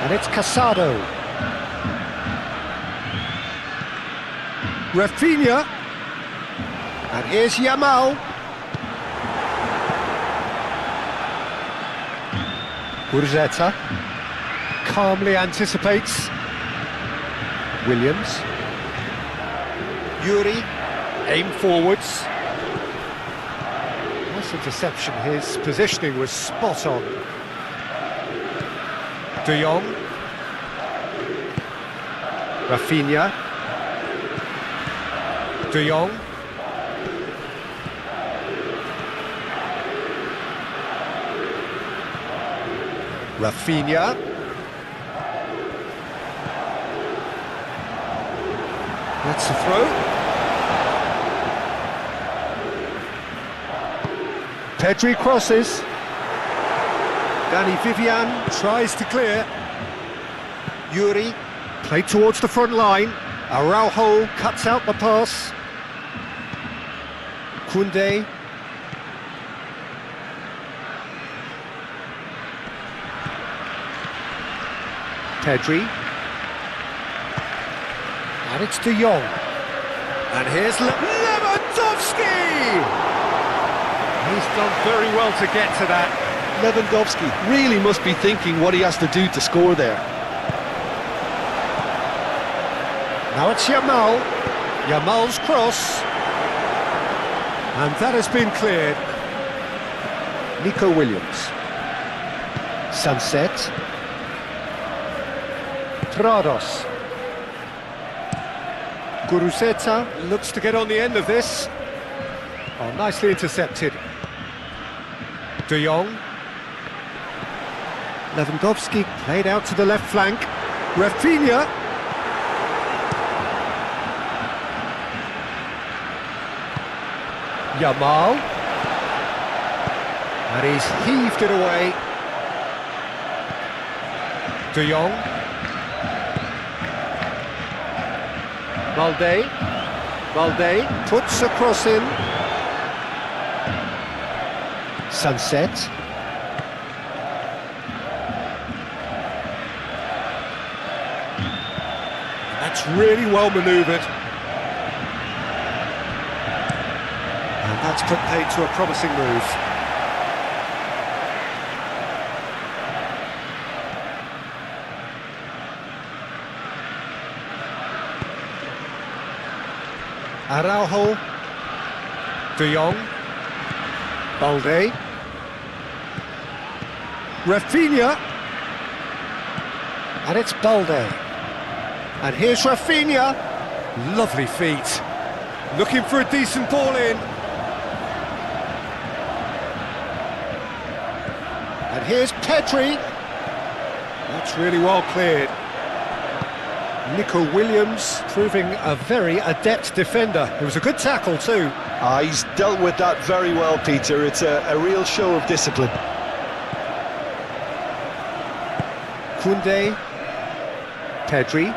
And it's Casado. Rafinha. And here's Yamal. Gurzetta calmly anticipates. Williams. Yuri, aim forwards. Nice interception, his positioning was spot on. De Jong. Rafinha. De Jong. Rafinha. That's a throw. Pedri crosses. Danny Vivian tries to clear. Yuri played towards the front line. Araujo cuts out the pass. Koundé. Pedri. And it's De Jong. And here's Lewandowski! He's done very well to get to that. Lewandowski really must be thinking what he has to do to score there. Now it's Yamal. Yamal's cross. And that has been cleared. Nico Williams. Sunset. Trados. Gurzetta looks to get on the end of this. Oh, nicely intercepted. De Jong. Lewandowski played out to the left flank. Rafinha. Yamal. And he's heaved it away. De Jong. Valde puts a cross in. Sunset. That's really well manoeuvred. And that's put paid to a promising move. Araujo. De Jong. Balde. Rafinha. And it's Balde. And here's Rafinha. Lovely feet. Looking for a decent ball in. And here's Pedri. That's really well cleared. Nico Williams proving a very adept defender. It was a good tackle too. He's dealt with that very well, Peter. It's a real show of discipline. Koundé. Pedri.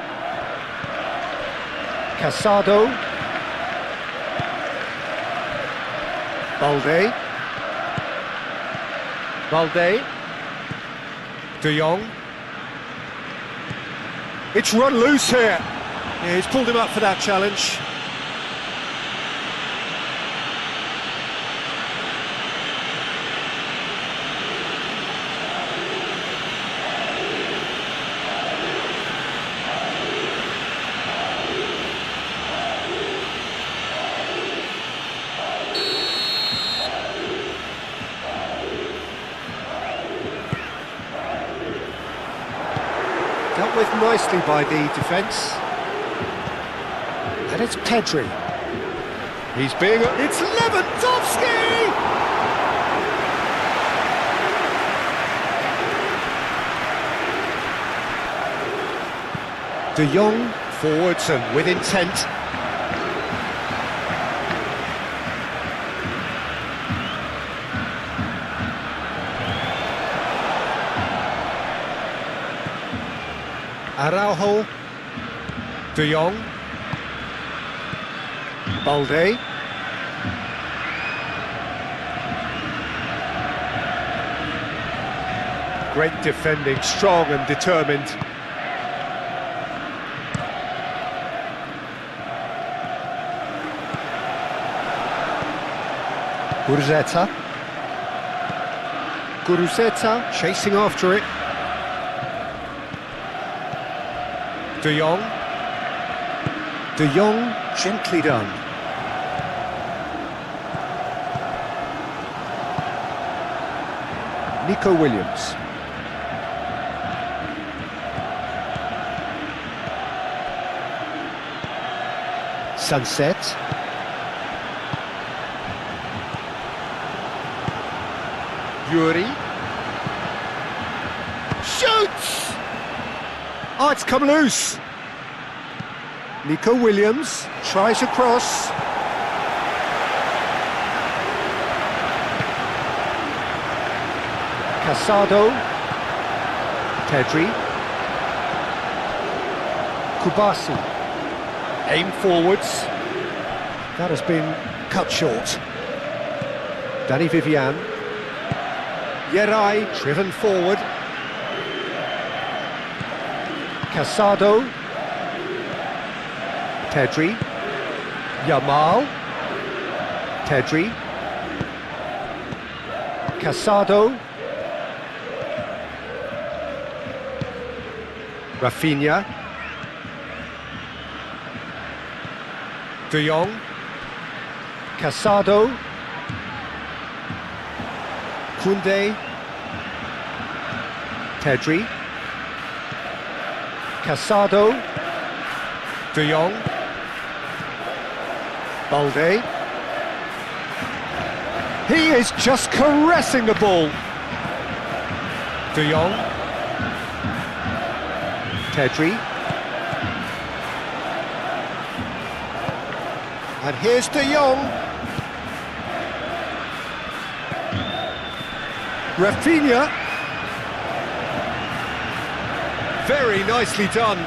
Casado. Balde. Balde. De Jong. It's run loose here. Yeah, he's pulled him up for that challenge. Dealt with nicely by the defence. And it's Pedri. He's being... It's Lewandowski! De Jong, forwards and with intent. Araujo, De Jong, Balde, great defending, strong and determined. Guruzeta chasing after it. De Jong. De Jong, gently done. Nico Williams. Sunset. Yuri. Shoots! Oh, it's come loose. Nico Williams tries a cross. Casado. Pedri. Kubasi. Aim forwards. That has been cut short. Danny Vivian. Yerai driven forward. Casado. Pedri. Yamal. Pedri. Casado. Rafinha. De Jong. Casado. Koundé. Pedri. Casado. De Jong. Balde. He is just caressing the ball. De Jong. Pedri. And here's De Jong. Rafinha. Very nicely done.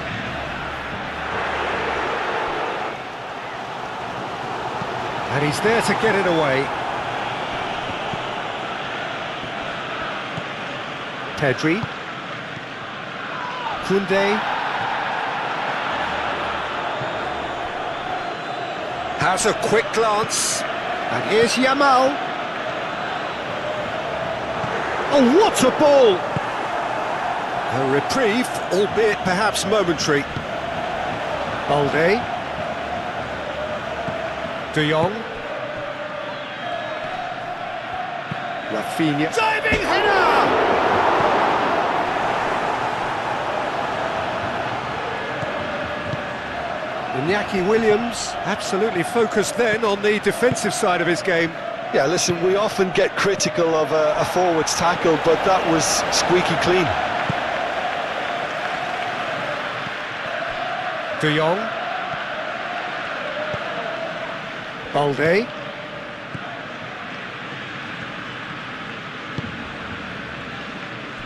And he's there to get it away. Pedri. Koundé. Has a quick glance. And here's Yamal. Oh, what a ball! A reprieve, albeit perhaps momentary. Balde. De Jong. Rafinha. Diving header! Iñaki Williams, absolutely focused then on the defensive side of his game. Yeah, listen, we often get critical of a forward's tackle, but that was squeaky clean. De Jong. Balde.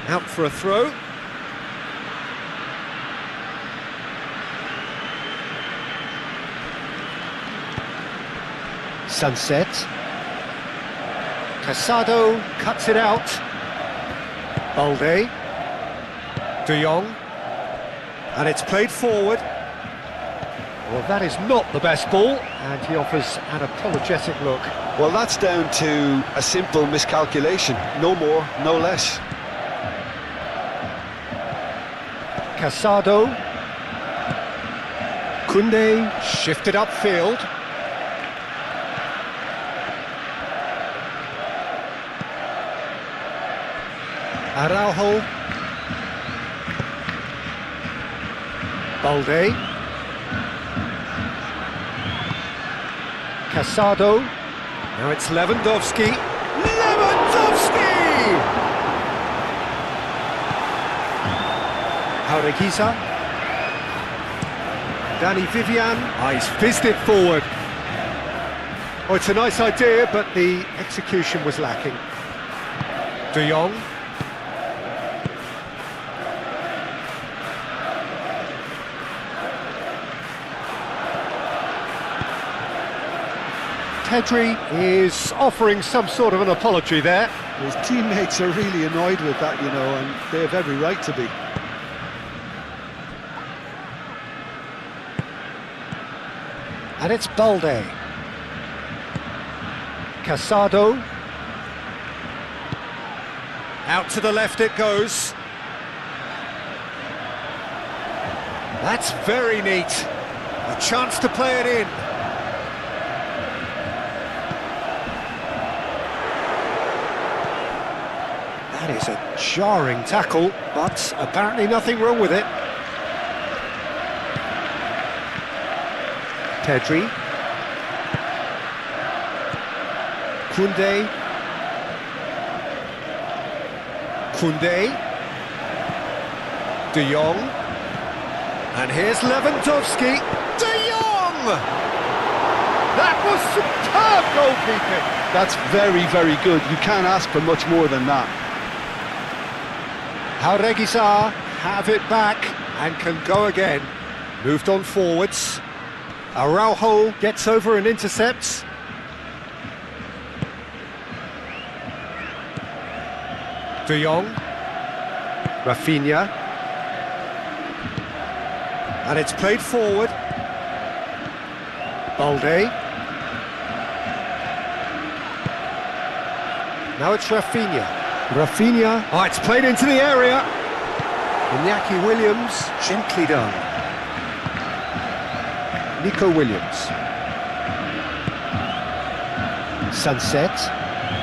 Out for a throw. Sunset. Casado cuts it out. Balde. De Jong. And it's played forward. Well, that is not the best ball, and he offers an apologetic look. Well, that's down to a simple miscalculation. No more, no less. Casado. Koundé shifted upfield. Araujo. Balde. Casado. Now it's Lewandowski. Lewandowski! Jaureguisa. Danny Vivian. He's fizzed it forward. Oh, it's a nice idea, but the execution was lacking. De Jong. Pedri is offering some sort of an apology there. His teammates are really annoyed with that, you know, and they have every right to be. And it's Balde. Casado. Out to the left it goes. That's very neat. A chance to play it in. That is a jarring tackle, but apparently nothing wrong with it. Pedri. Koundé. Koundé. De Jong. And here's Lewandowski. De Jong! That was superb goalkeeping. That's very, very good. You can't ask for much more than that. Jaureguisa have it back and can go again. Moved on forwards. Araujo gets over and intercepts. De Jong. Rafinha. And it's played forward. Balde. Now it's Rafinha. Rafinha. Oh, it's played into the area. Iñaki Williams, gently done. Nico Williams. Sunset.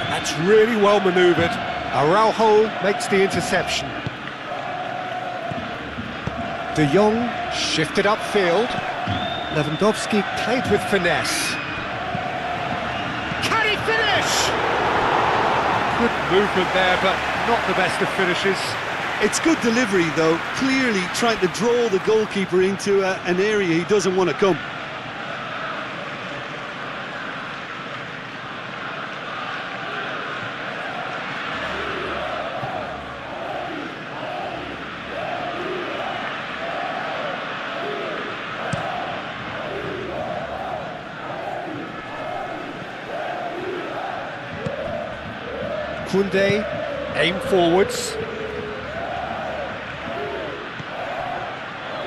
That's really well manoeuvred. Araujo makes the interception. De Jong shifted upfield. Lewandowski played with finesse. Can he finish? Good movement there, but not the best of finishes. It's good delivery, though. Clearly trying to draw the goalkeeper into an area he doesn't want to come. Koundé, aim forwards.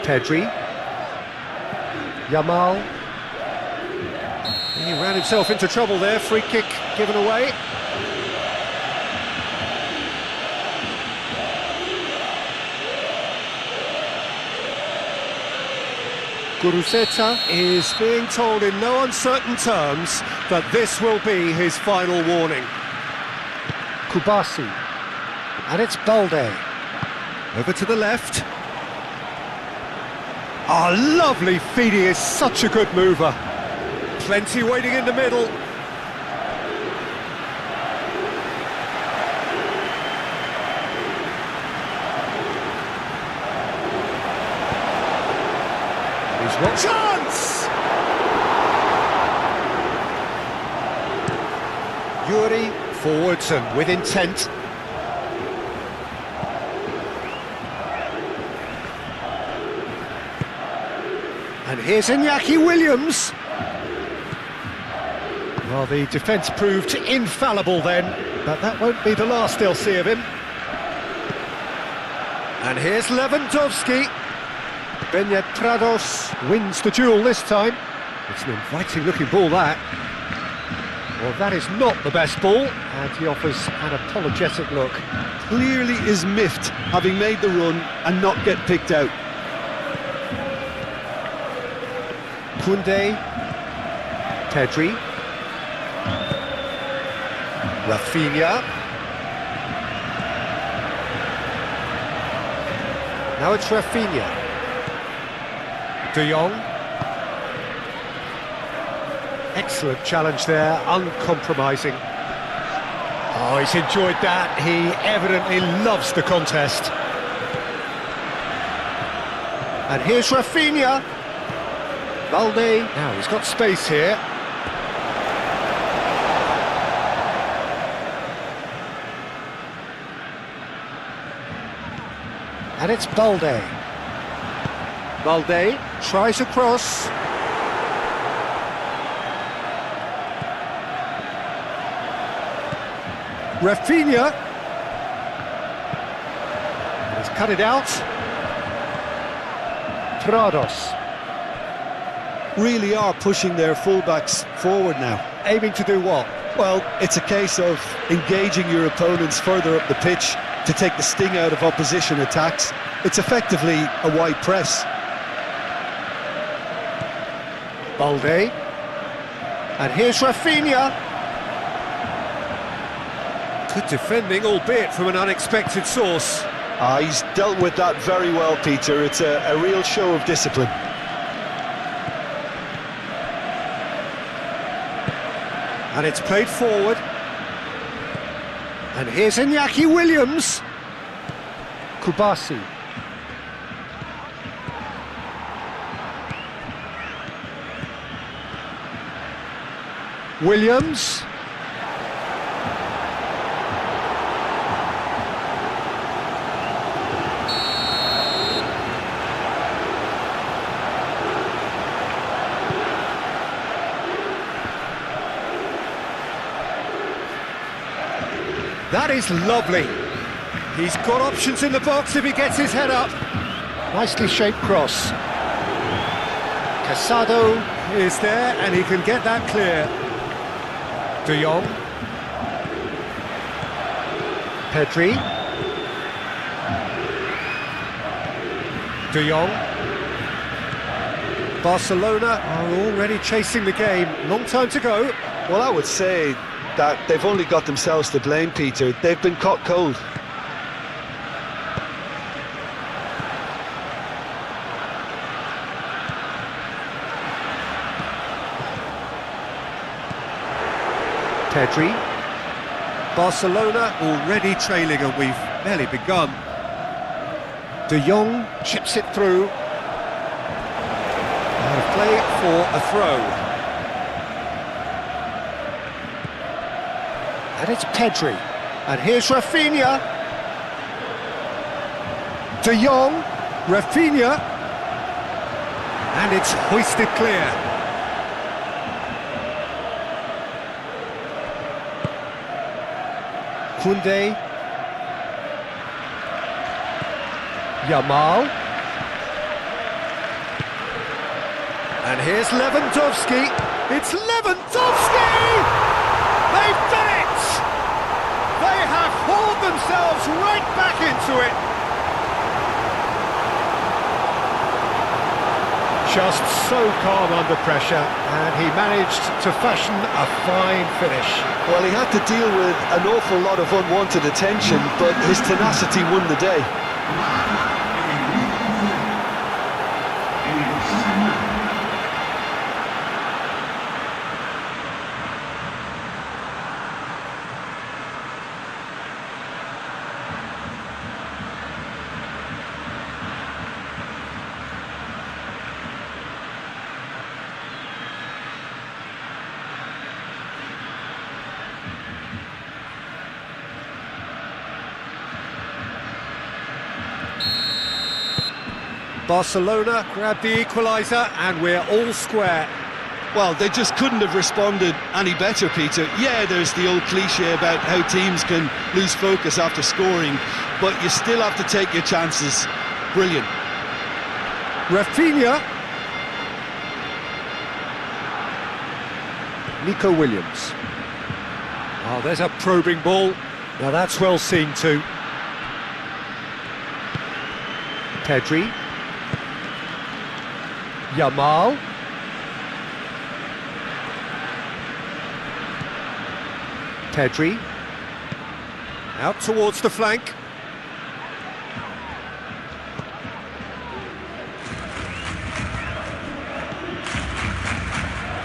Pedri. Yamal. He ran himself into trouble there, free kick given away. Guruceta is being told in no uncertain terms that this will be his final warning. Kubasi. And it's Balde. Over to the left. Oh, lovely feed, he is such a good mover. Plenty waiting in the middle. He's got chance! Yuri forwards and with intent. And here's Iñaki Williams. Well, the defence proved infallible then, but that won't be the last they'll see of him. And here's Lewandowski. Prados wins the duel this time. It's an inviting-looking ball, that. Well, that is not the best ball, and he offers an apologetic look. Clearly is miffed, having made the run and not get picked out. Koundé, Pedri, Rafinha. Now it's Rafinha. De Jong. Excellent challenge there, uncompromising. Oh, he's enjoyed that. He evidently loves the contest. And here's Rafinha. Balde. Now he's got space here. And it's Balde. Balde tries a cross. Rafinha. And he's cut it out. Prados. Really are pushing their fullbacks forward now. Aiming to do what? Well, it's a case of engaging your opponents further up the pitch to take the sting out of opposition attacks. It's effectively a wide press. Balde. And here's Rafinha. Good defending, albeit from an unexpected source. He's dealt with that very well, Peter. It's a real show of discipline. And it's played forward. And here's Iñaki Williams. Kubasi. Williams. That is lovely. He's got options in the box if he gets his head up. Nicely shaped cross. Casado is there and he can get that clear. De Jong. Pedri. De Jong. Barcelona are already chasing the game. Long time to go. Well, I would say that they've only got themselves to blame, Peter. They've been caught cold. Pedri. Barcelona already trailing and we've barely begun. De Jong chips it through. And a play for a throw. And it's Pedri. And here's Rafinha. De Jong. Rafinha. And it's hoisted clear. Koundé. Yamal. And here's Lewandowski. It's Lewandowski! They've done it! They have hauled themselves right back into it. Just so calm under pressure, and he managed to fashion a fine finish. Well, he had to deal with an awful lot of unwanted attention, but his tenacity won the day. Barcelona grab the equaliser and we're all square. Well, they just couldn't have responded any better, Peter. Yeah, there's the old cliche about how teams can lose focus after scoring, but you still have to take your chances. Brilliant. Rafinha. Nico Williams. Oh, there's a probing ball. Now that's well seen too. Pedri. Yamal. Pedri. Out towards the flank.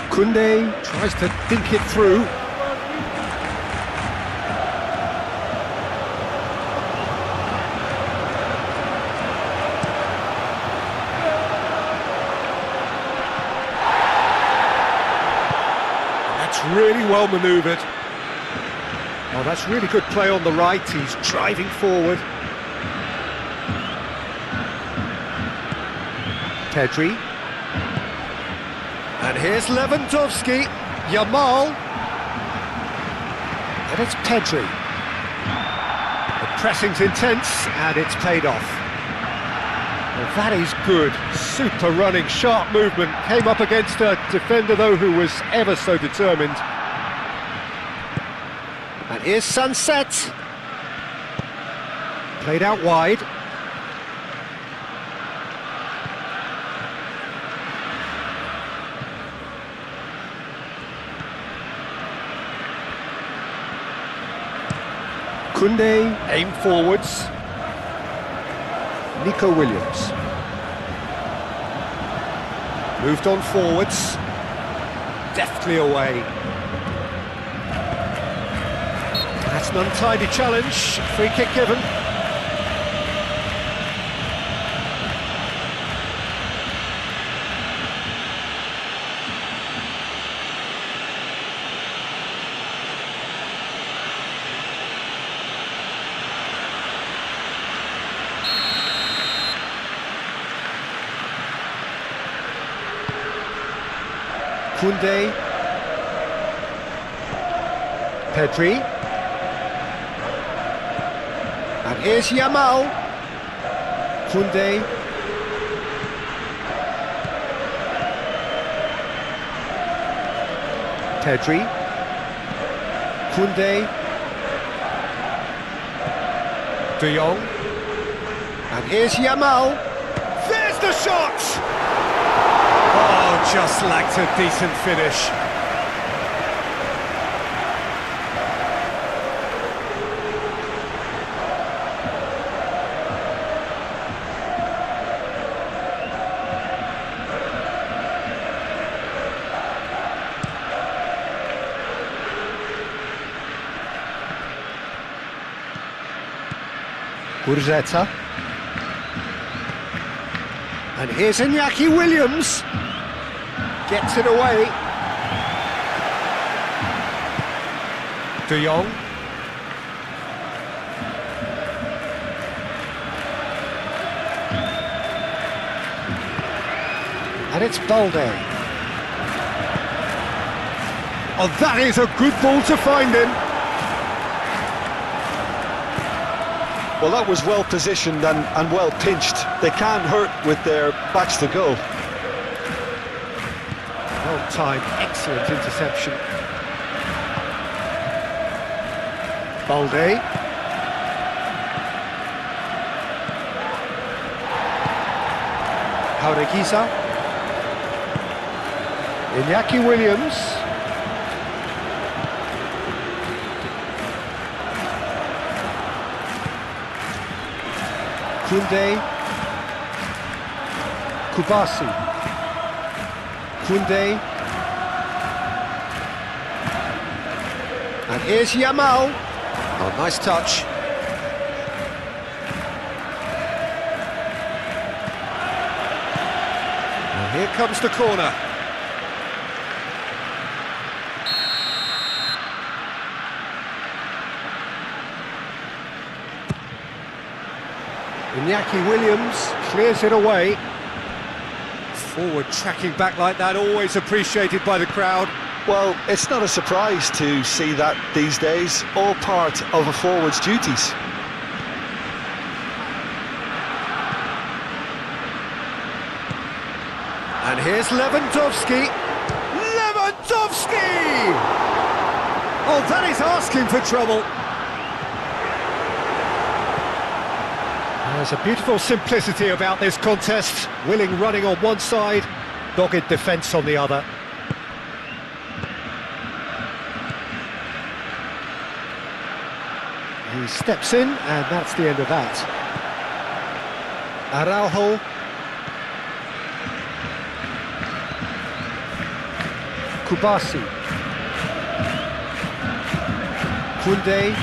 Koundé tries to think it through. That's really well manoeuvred. Oh, that's really good play on the right. He's driving forward. Pedri. And here's Lewandowski. Yamal. And it's Pedri. The pressing's intense, and it's paid off. Well, that is good. Super running, sharp movement. Came up against a defender, though, who was ever so determined. And here's Sunset. Played out wide. Koundé, aim forwards. Nico Williams. Moved on forwards. Deftly away. That's an untidy challenge. Free kick given. Koundé. Pedri. And here's Yamal. Koundé. Pedri. Koundé. De Jong. And here's Yamal. There's the shot! Oh, just lacked a decent finish. Urzeta. And here's Iñaki Williams. Gets it away. De Jong. And it's Balde. Oh, that is a good ball to find him. Well, that was well positioned and well pinched. They can't hurt with their backs to goal. Well timed, excellent interception. Balde. Jaureguisa. Iñaki Williams. Koundé. Kubasi. Koundé. And here's Yamal. Oh, nice touch. And here comes the corner. Iñaki Williams clears it away. Forward tracking back like that, always appreciated by the crowd. Well, it's not a surprise to see that these days, all part of a forward's duties. And here's Lewandowski. Lewandowski! Oh, that is asking for trouble. There's a beautiful simplicity about this contest. Willing running on one side, dogged defence on the other. He steps in, and that's the end of that. Araujo. Kubasi. Koundé.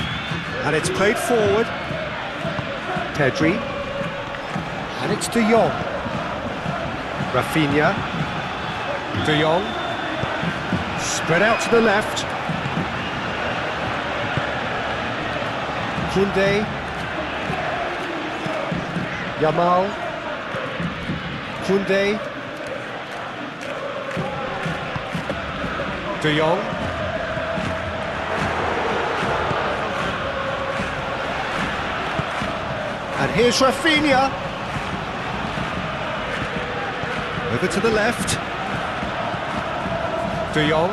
And it's played forward. Pedri. And it's De Jong. Rafinha. De Jong. Spread out to the left. Koundé. Yamal. Koundé. De Jong. And here's Rafinha. Over to the left. De Jong.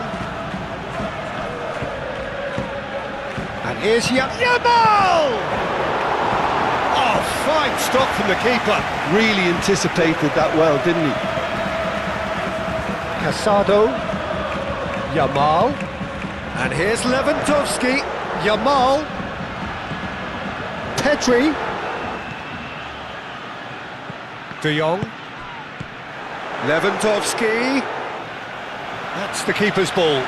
And here's Yamal! Oh, fine stop from the keeper. Really anticipated that well, didn't he? Casado. Yamal. And here's Lewandowski. Yamal. Pedri. De Jong. Lewandowski. That's the keeper's ball.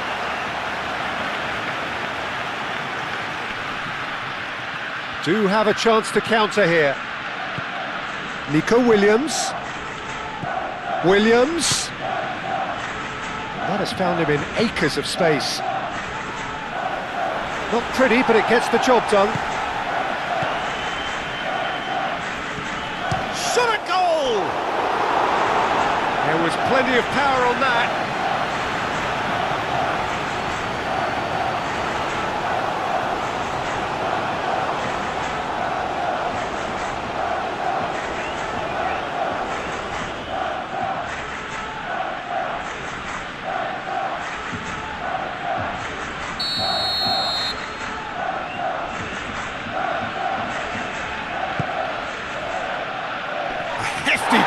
Do have a chance to counter here. Nico Williams. Williams. That has found him in acres of space. Not pretty, but it gets the job done. Shot a goal! There was plenty of power on that.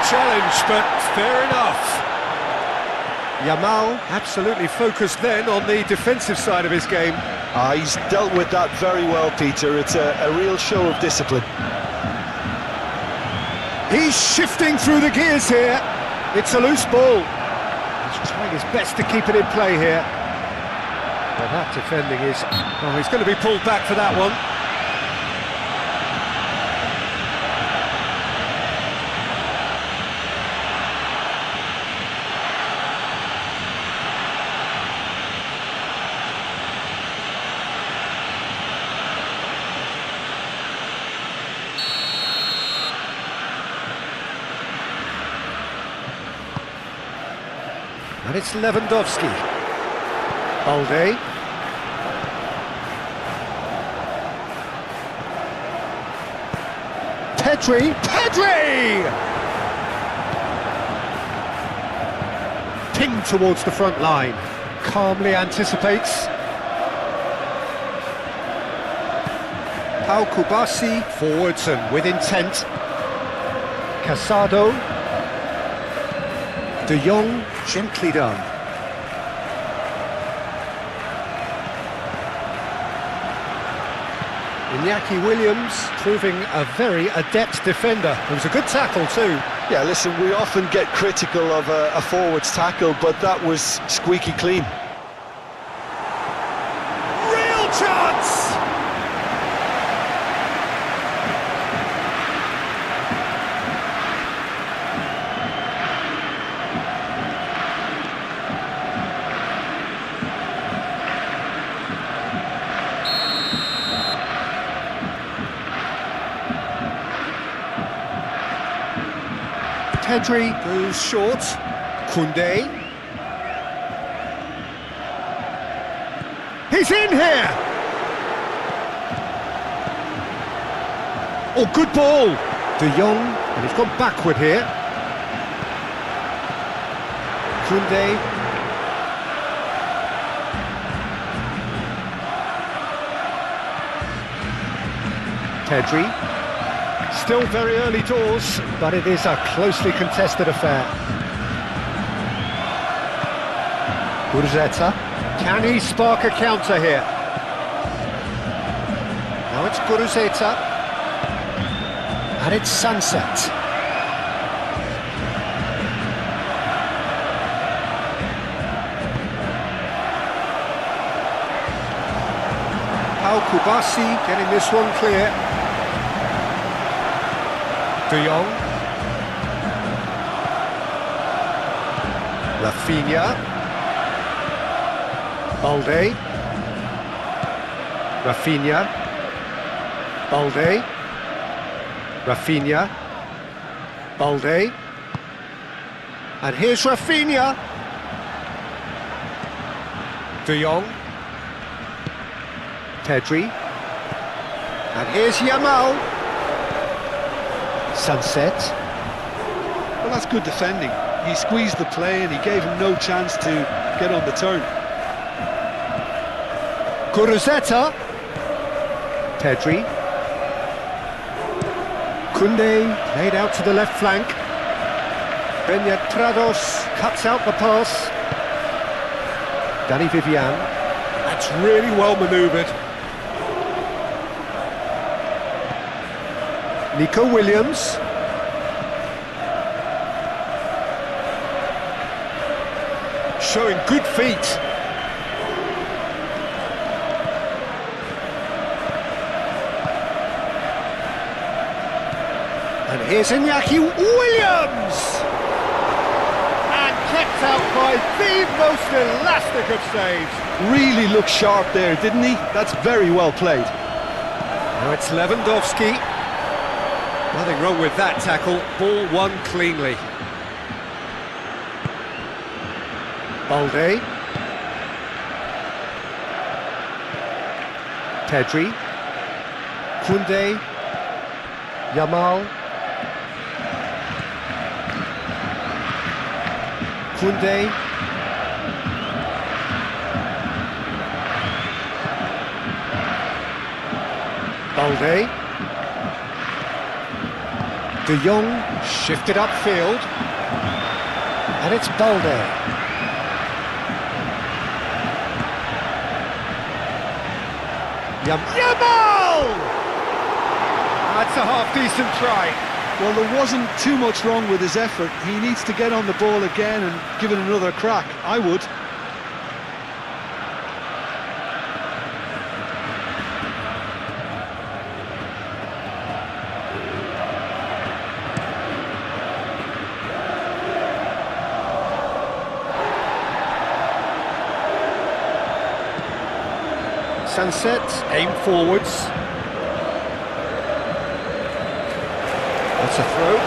Challenge, but fair enough. Yamal absolutely focused then on the defensive side of his game. He's dealt with that very well, Peter. It's a real show of discipline. He's shifting through the gears here. It's a loose ball. He's trying his best to keep it in play here. Well, that defending is... Oh, he's going to be pulled back for that one. And it's Lewandowski. Balde. Pedri. Pedri! Pinged towards the front line. Calmly anticipates. Pau Kubasi. Forwards and with intent. Casado. De Jong, gently done. Iñaki Williams proving a very adept defender. It was a good tackle too. Yeah, listen, we often get critical of a forward's tackle, but that was squeaky clean. Real chance! Pedri goes short. Koundé. He's in here! Oh, good ball! De Jong, and he's gone backward here. Koundé. Pedri. Still very early doors, but it is a closely contested affair. Gurzetta. Can he spark a counter here? Now it's Gurzetta. And it's Sunset. Pau Kubasi getting this one clear. De Jong. Rafinha. Balde. Rafinha. Balde. Rafinha. Balde. And here's Rafinha. De Jong. Pedri. And here's Yamal. Sunset. Well, that's good defending. He squeezed the play and he gave him no chance to get on the turn. Gurzetta. Pedri. Koundé played out to the left flank. Benyat Prados cuts out the pass. Danny Vivian. That's really well manoeuvred. Nico Williams. Showing good feet. And here's Iñaki Williams! And kept out by the most elastic of saves. Really looked sharp there, didn't he? That's very well played. Now it's Lewandowski. Nothing wrong with that tackle. Ball won cleanly. Balde. Pedri. Koundé. Yamal. Koundé. Balde. De Jong shifted upfield. And it's Balde. Yamal! That's a half-decent try. Well, there wasn't too much wrong with his effort. He needs to get on the ball again and give it another crack. I would. Sunset, aim forwards. That's a throw.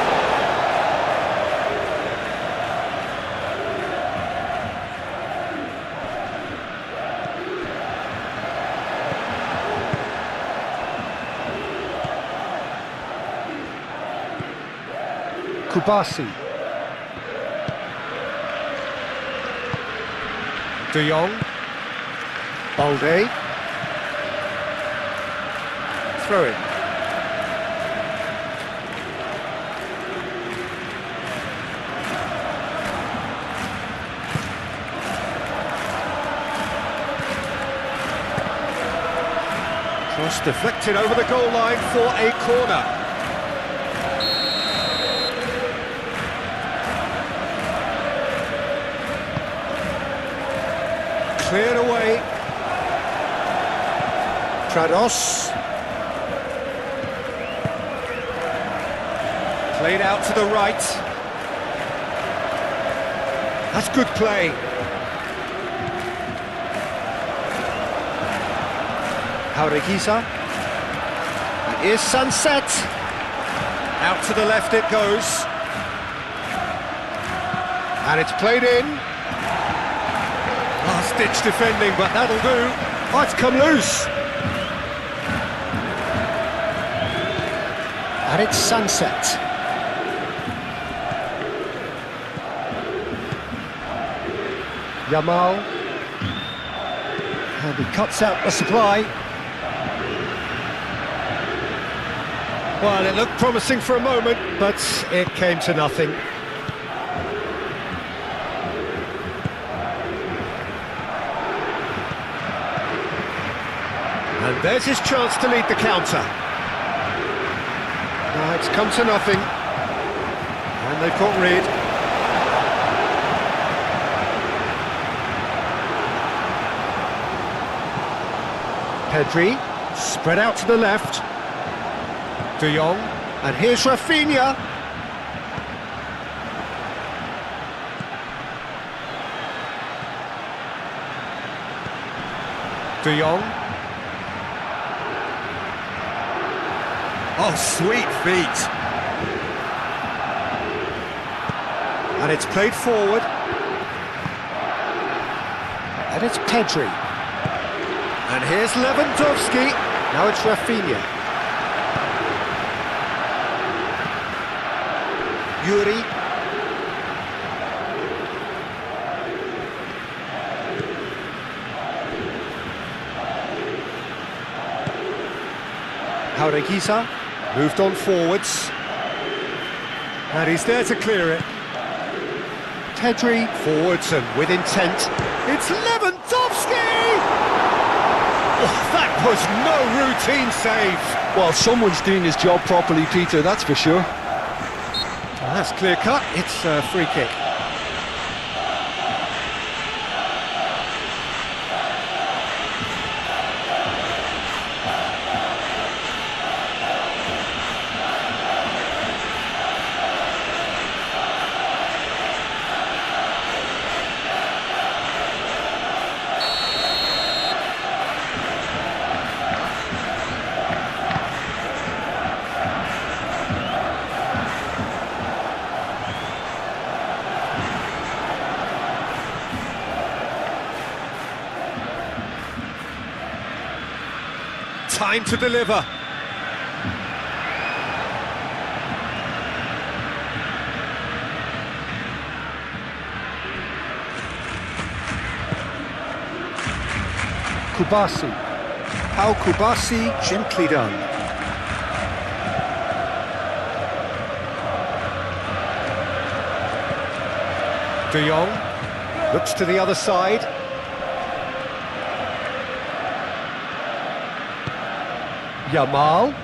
Kubasi. De Jong. Balde. Throw it. Cross deflected over the goal line for a corner. Cleared away. Prados. Played out to the right. That's good play. Jaureguisa. And here's Sunset. Out to the left it goes. And it's played in. Last-ditch defending, but that'll do. Oh, it's come loose. And it's Sunset. Yamal. And he cuts out the supply. Well, it looked promising for a moment, but it came to nothing. And there's his chance to lead the counter. Now it's come to nothing. And they've got rid. Pedri, spread out to the left. De Jong, and here's Rafinha. De Jong. Oh, sweet feet. And it's played forward. And it's Pedri. And here's Lewandowski. Now it's Rafinha. Yuri. Jaureguisa moved on forwards. And he's there to clear it. Pedri forwards and with intent. It's Lewandowski! Oh, that was no routine save. Well, someone's doing his job properly, Peter, that's for sure. Well, that's clear cut. It's a free kick. Time to deliver. Kubasi. How Kubasi, gently done. De Jong looks to the other side. Yamal.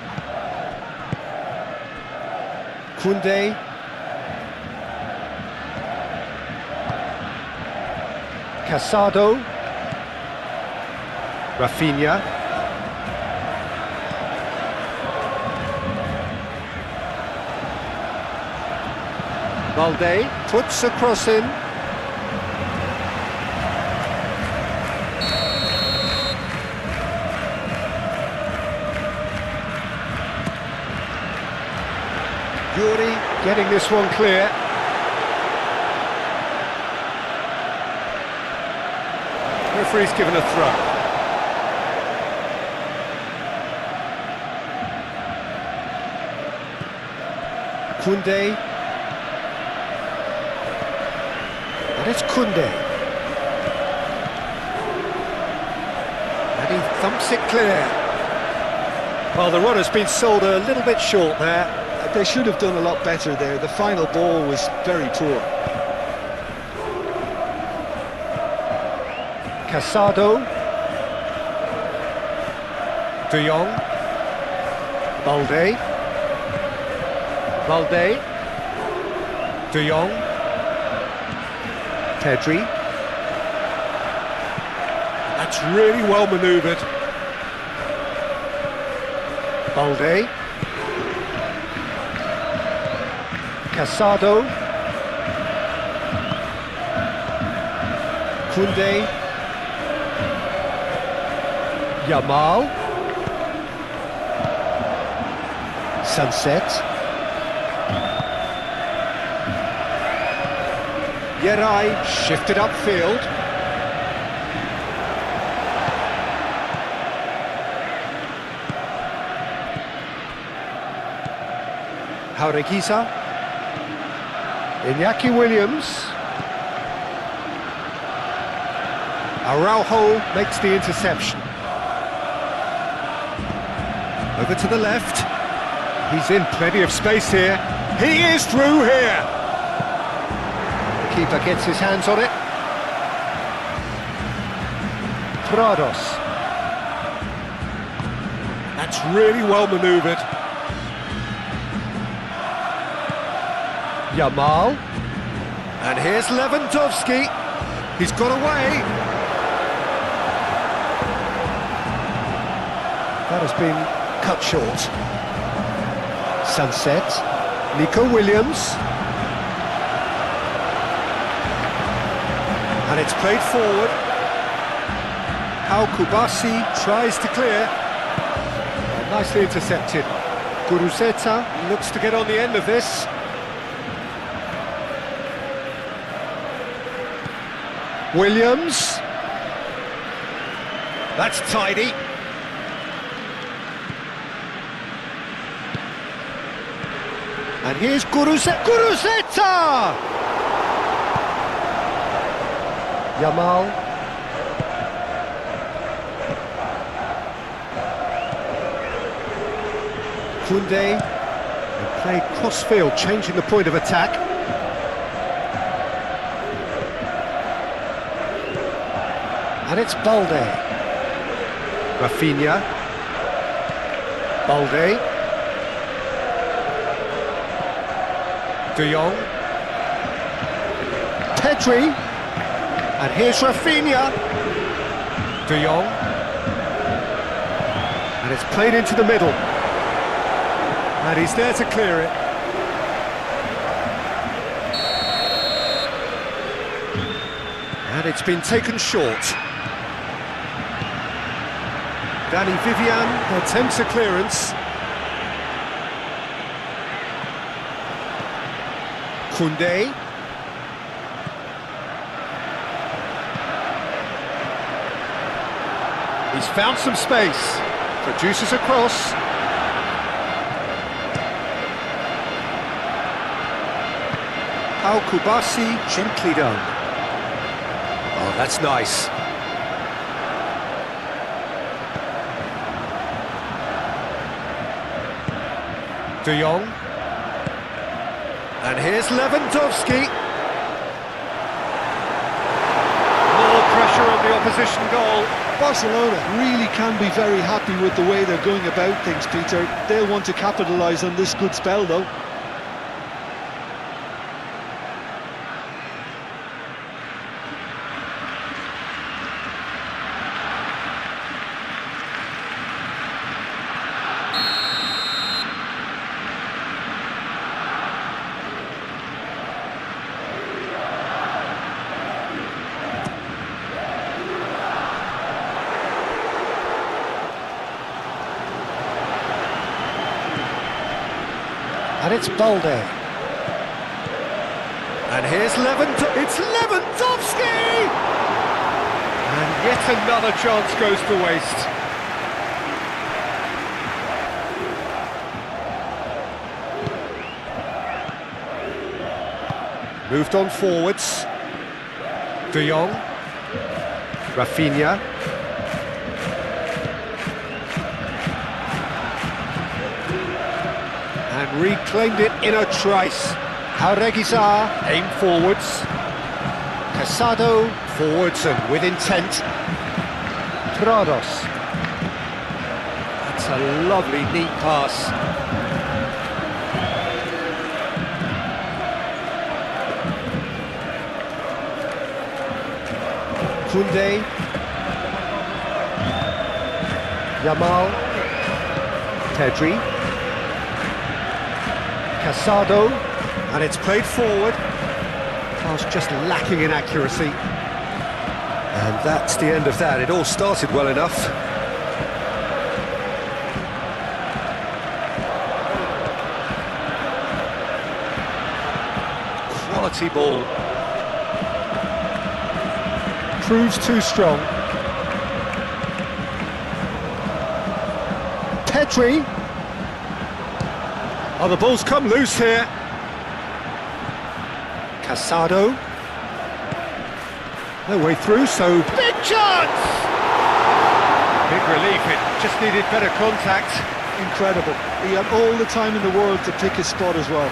Koundé. Casado. Rafinha. Balde puts a cross in. Yuri getting this one clear. Referee's given a throw. Koundé. And it's Koundé. And he thumps it clear. Well, the runner's been sold a little bit short there. They should have done a lot better there. The final ball was very poor. Casado. De Jong. Balde. Balde. De Jong. Pedri. That's really well manoeuvred. Balde. Casado. Koundé. Yamal. Sunset. Yerai shifted upfield. Jaureguisa. Iñaki Williams. Araujo makes the interception. Over to the left. He's in plenty of space here. He is through here. The keeper gets his hands on it. Prados. That's really well manoeuvred. Yamal. And here's Lewandowski. He's got away. That has been cut short. Sunset. Nico Williams. And it's played forward. How Kubasi tries to clear. Oh, nicely intercepted. Guruzeta looks to get on the end of this. Williams. That's tidy. And here's Guruzeta! Yamal. Koundé. And played cross-field, changing the point of attack. And it's Balde. Rafinha. Balde. De Jong. Pedri. And here's Rafinha. De Jong. And it's played into the middle. And he's there to clear it. And it's been taken short. Danny Vivian attempts a clearance. Koundé. He's found some space. Produces a cross. How Kubasi gently done. Oh, that's nice. De Jong. And here's Lewandowski. More pressure on the opposition goal. Barcelona really can be very happy with the way they're going about things, Peter. They'll want to capitalise on this good spell, though. And it's Balde. And here's it's Lewandowski! And yet another chance goes to waste. Moved on forwards. De Jong. Rafinha. And reclaimed it in a trice. Jaureguisa aimed forwards. Casado forwards and with intent. Prados. That's a lovely, neat pass. Koundé. Yamal. Pedri. Casado, and it's played forward. Pass just lacking in accuracy. And that's the end of that. It all started well enough. Quality ball. proves too strong. Pedri. Oh, the ball's come loose here. Casado. No way through, so... Big chance! Big relief, it just needed better contact. Incredible. He had all the time in the world to pick his spot as well.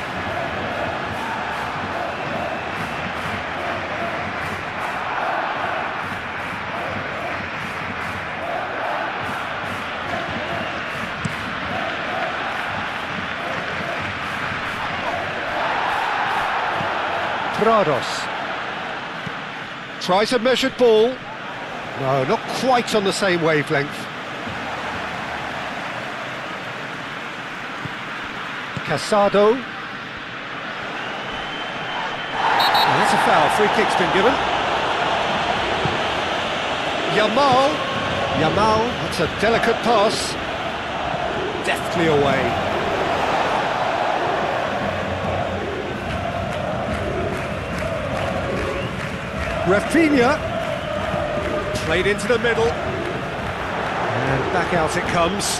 Prados. Tries a measured ball. No, not quite on the same wavelength. Casado. Oh, that's a foul. Free kick's been given. Yamal. That's a delicate pass. Deftly away. Rafinha, played into the middle, and back out it comes.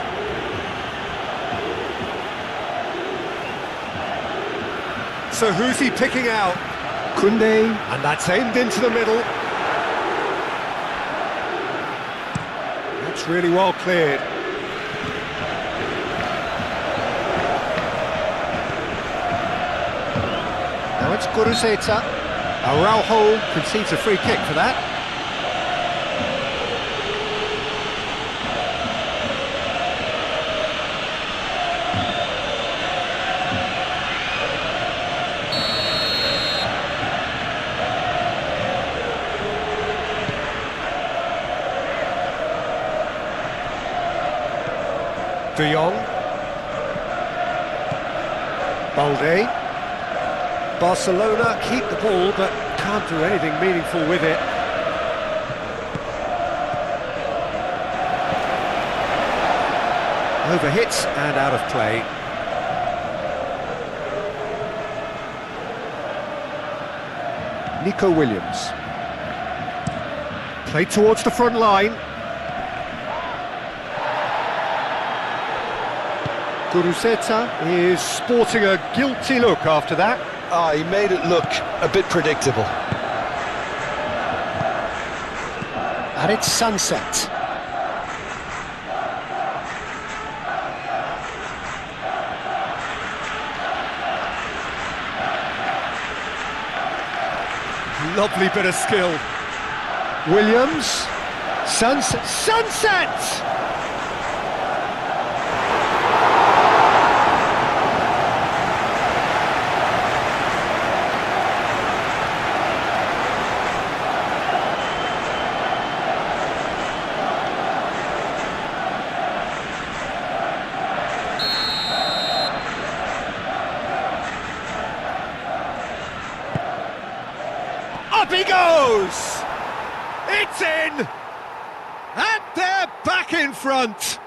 So who's he picking out? Koundé, and that's aimed into the middle. That's really well cleared. Now it's Guruzeta. Araujo concedes a free kick for that. De Jong. Balde. Barcelona keep the ball, but can't do anything meaningful with it. Overhits and out of play. Nico Williams. Played towards the front line. Guruzeta is sporting a guilty look after that. He made it look a bit predictable. And it's sunset. Lovely bit of skill. Williams. Sunset! Up he goes! It's in! And they're back in front!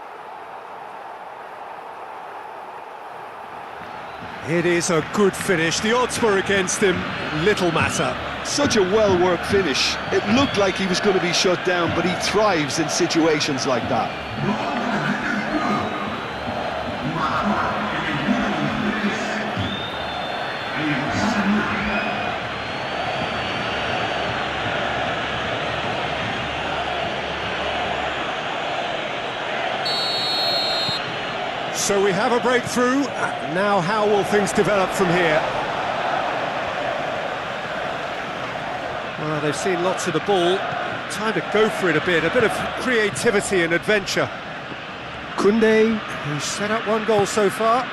It is a good finish. The odds were against him. Little matter. Such a well-worked finish. It looked like he was going to be shut down, but he thrives in situations like that. So we have a breakthrough. Now how will things develop from here? Well, they've seen lots of the ball. Time to go for it a bit of creativity and adventure. Koundé, who's set up one goal so far.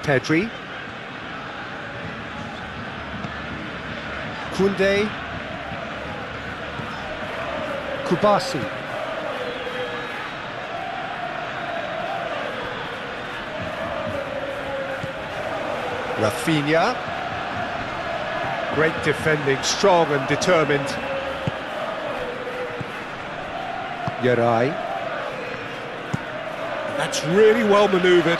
Pedri. Koundé. Kubasi. Rafinha. Great defending, strong and determined. Yarai. That's really well manoeuvred.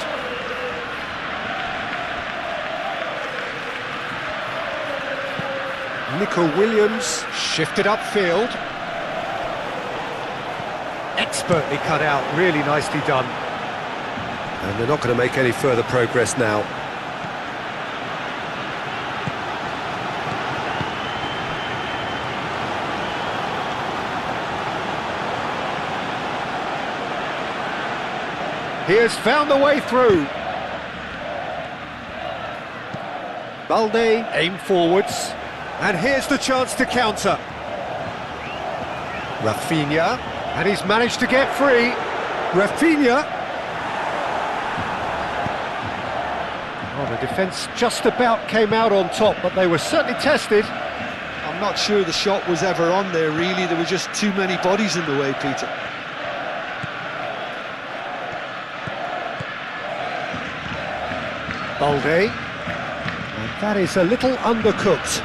Nico Williams shifted upfield. Expertly cut out, really nicely done. And they're not going to make any further progress now. He has found the way through. Balde aim forwards. And here's the chance to counter. Rafinha, and he's managed to get free. Rafinha. Oh, the defence just about came out on top, but they were certainly tested. I'm not sure the shot was ever on there, really. There were just too many bodies in the way, Peter. Balde. And that is a little undercooked.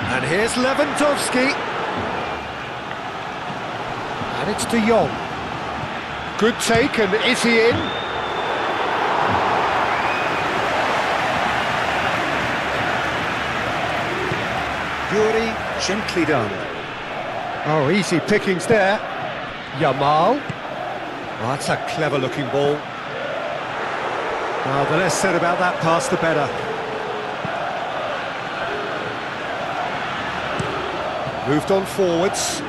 And here's Lewandowski. And it's De Jong. Good take, and is he in? Yuri, gently done. Oh, easy pickings there. Yamal. Oh, that's a clever-looking ball. Oh, the less said about that pass, the better. Moved on forwards.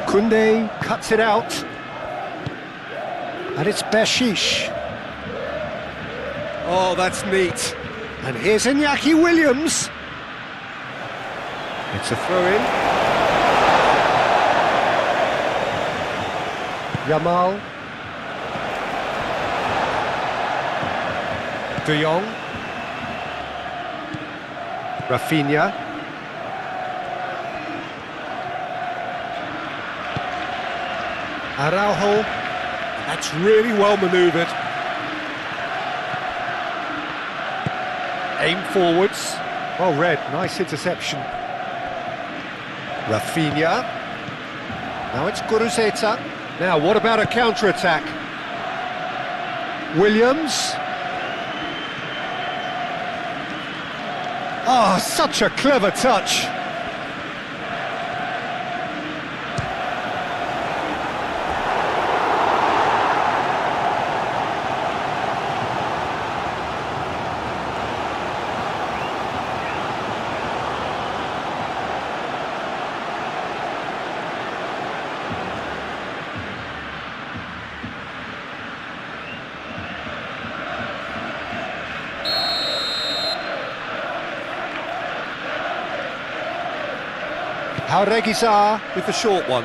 Koundé cuts it out. And it's Bershish. Oh, that's neat. And here's Iñaki Williams. It's a throw-in. Yamal. De Jong. Rafinha. Araujo. That's really well manoeuvred. Aim forwards. Well read, nice interception. Rafinha. Now it's Guruzeta. Now, what about a counter-attack? Williams. Oh, such a clever touch. Jauregui with the short one.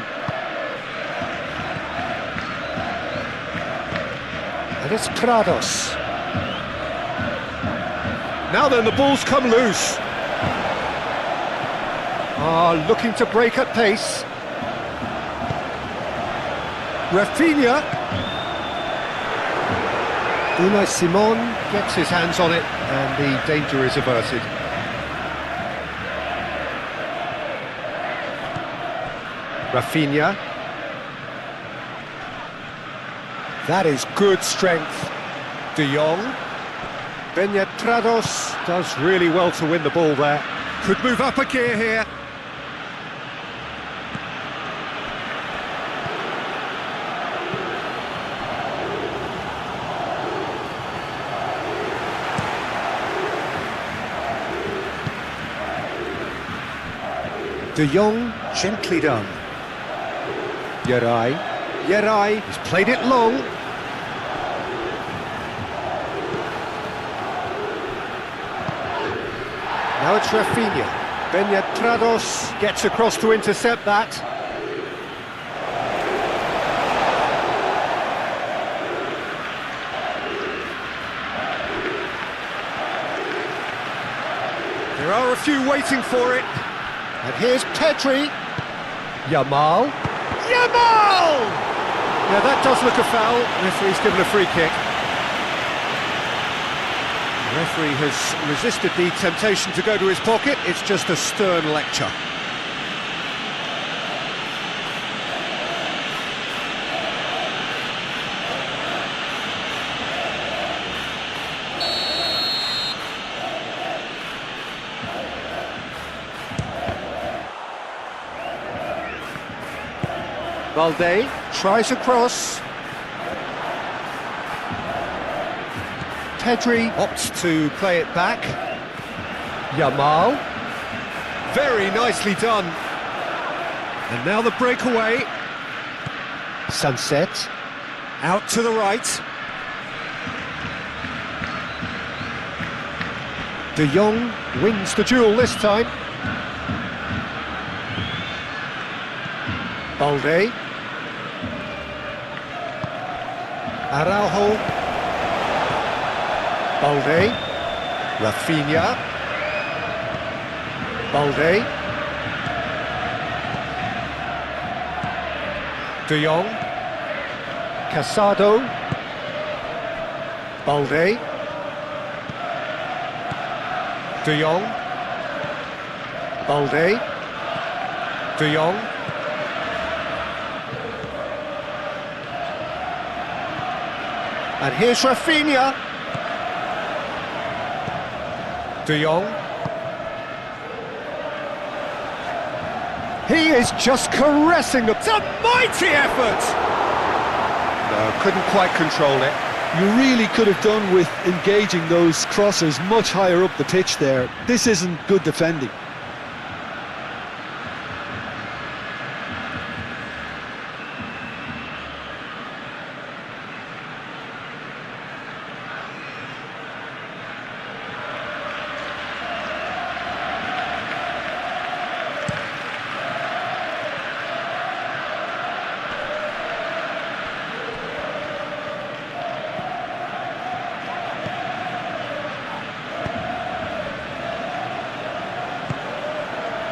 And it's Prados. Now then, the ball's come loose. Oh, looking to break at pace. Rafinha. Unai Simon gets his hands on it, and the danger is averted. Rafinha. That is good strength. De Jong. Trados does really well to win the ball there. Could move up a gear here. De Jong, gently done. Yerai, he's played it long. Now it's Rafinha. Trados gets across to intercept that. There are a few waiting for it. And here's Pedri. Yamal. Yeah, that does look a foul. Referee's given a free kick. The referee has resisted the temptation to go to his pocket. It's just a stern lecture. Balde tries a cross. Pedri opts to play it back. Yamal. Very nicely done. And now the breakaway. Sunset. Out to the right. De Jong wins the duel this time. Balde. Araujo. Balde. Rafinha. Balde. De Jong. Casado. Balde. De Jong. Balde. De Jong. And here's Rafinha. De Jong. He is just caressing them. It's a mighty effort! No, couldn't quite control it. You really could have done with engaging those crosses much higher up the pitch there. This isn't good defending.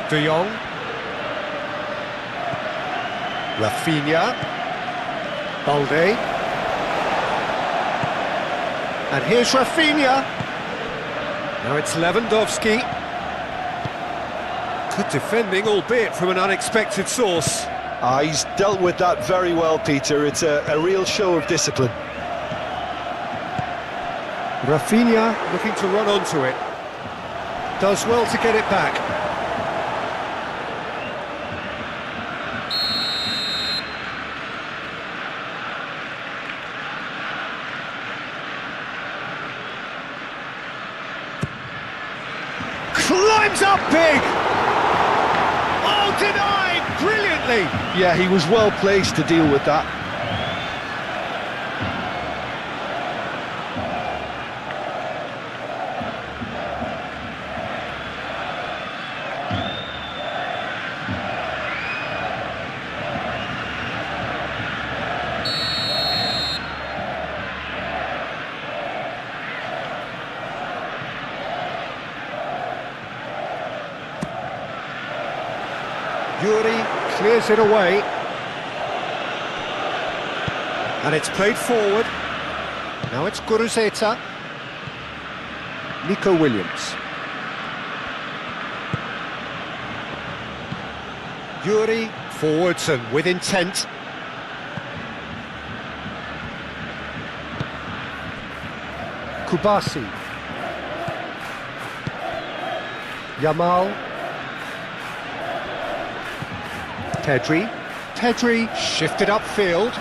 De Jong. Rafinha. Balde. And here's Rafinha. Now it's Lewandowski. Good defending, albeit from an unexpected source. He's dealt with that very well, Peter. It's a real show of discipline. Rafinha looking to run onto it. Does well to get it back. Climbs up big! Oh, denied brilliantly! Yeah, he was well placed to deal with that. Yuri clears it away. And it's played forward. Now it's Guruzeta. Nico Williams. Yuri forwards and with intent. Kubasi. Yamal. Pedri shifted upfield.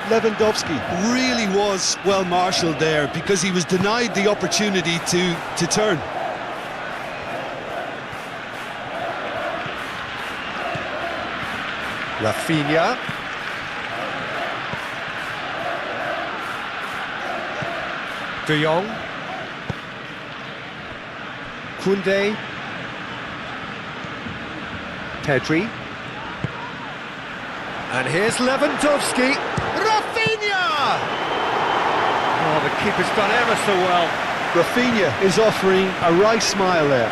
Lewandowski really was well marshalled there because he was denied the opportunity to turn. Rafinha. De Jong. Koundé. Pedri. And here's Lewandowski. Rafinha! Oh, the keeper's done ever so well. Rafinha is offering a wry smile there.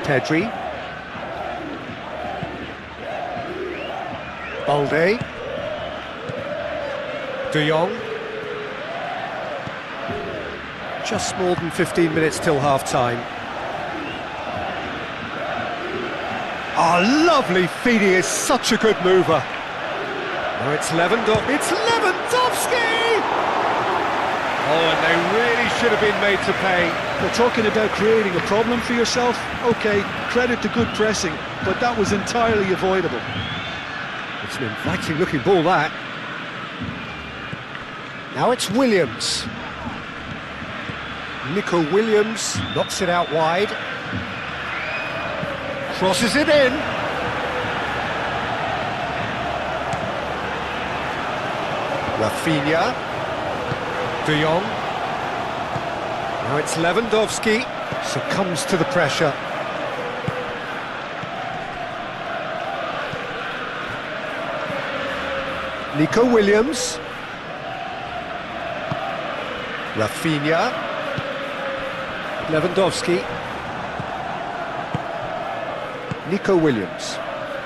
Pedri. Balde. De Jong. Just more than 15 minutes till half-time. Oh, lovely feed, he is such a good mover. Now it's Lewandowski. It's Lewandowski! Oh, and they really should have been made to pay. They're talking about creating a problem for yourself. OK, credit to good pressing, but that was entirely avoidable. It's an inviting-looking ball, that. Now it's Williams. Nico Williams knocks it out wide. Crosses it in. Rafinha. De Jong. Now it's Lewandowski. Succumbs to the pressure. Nico Williams. Rafinha. Lewandowski. Nico Williams.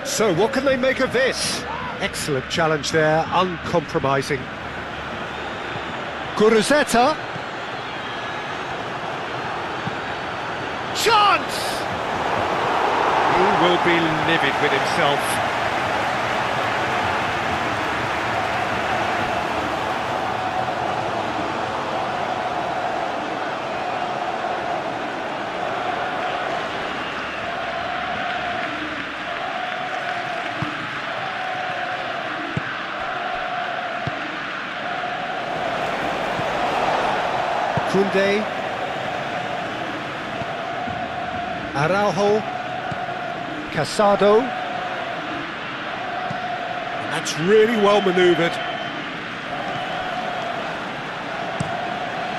So what can they make of this? Excellent challenge there, uncompromising. Guruzeta. Chance! He will be livid with himself. Koundé, Araujo, Casado, and that's really well manoeuvred.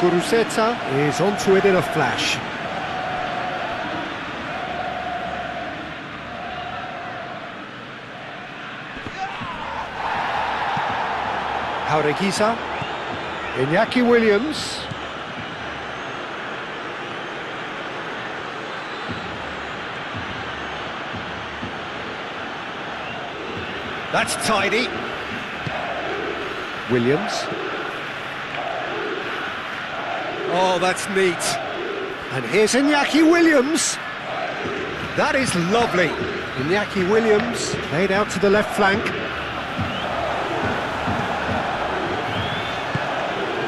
Guruzeta is onto it in a flash. Jaureguiza, Iñaki Williams. That's tidy. Williams. Oh, that's neat. And here's Iñaki Williams. That is lovely. Iñaki Williams played out to the left flank.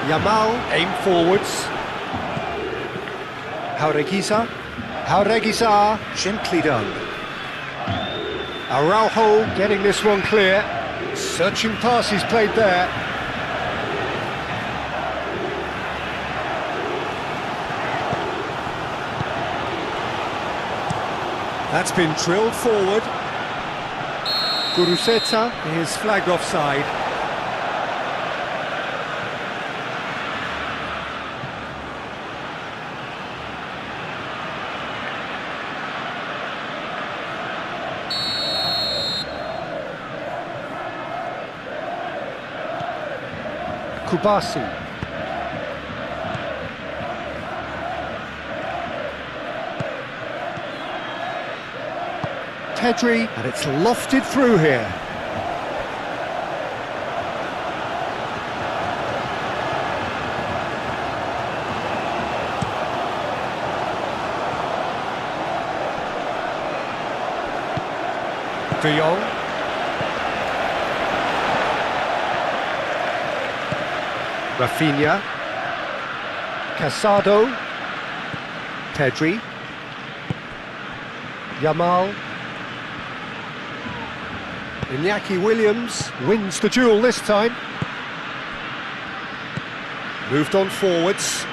Yamal aim forwards. Jaureguiza. Jaureguiza, gently done. Araujo getting this one clear. Searching pass he's played there. That's been drilled forward. Guruzeta is flagged offside. Kubasi. Pedri, and it's lofted through here. De Jong. Rafinha, Casado, Pedri, Yamal, Iñaki Williams wins the duel this time. Moved on forwards.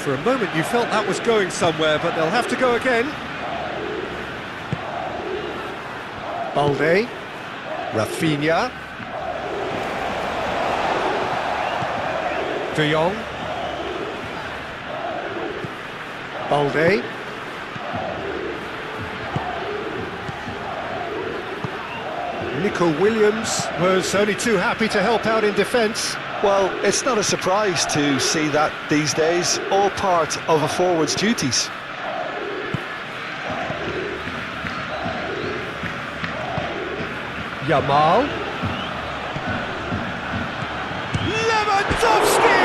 For a moment you felt that was going somewhere, but they'll have to go again. Balde. Rafinha. De Jong. Balde. Nico Williams was only too happy to help out in defence. Well, it's not a surprise to see that these days, all part of a forward's duties. Yamal. Lewandowski!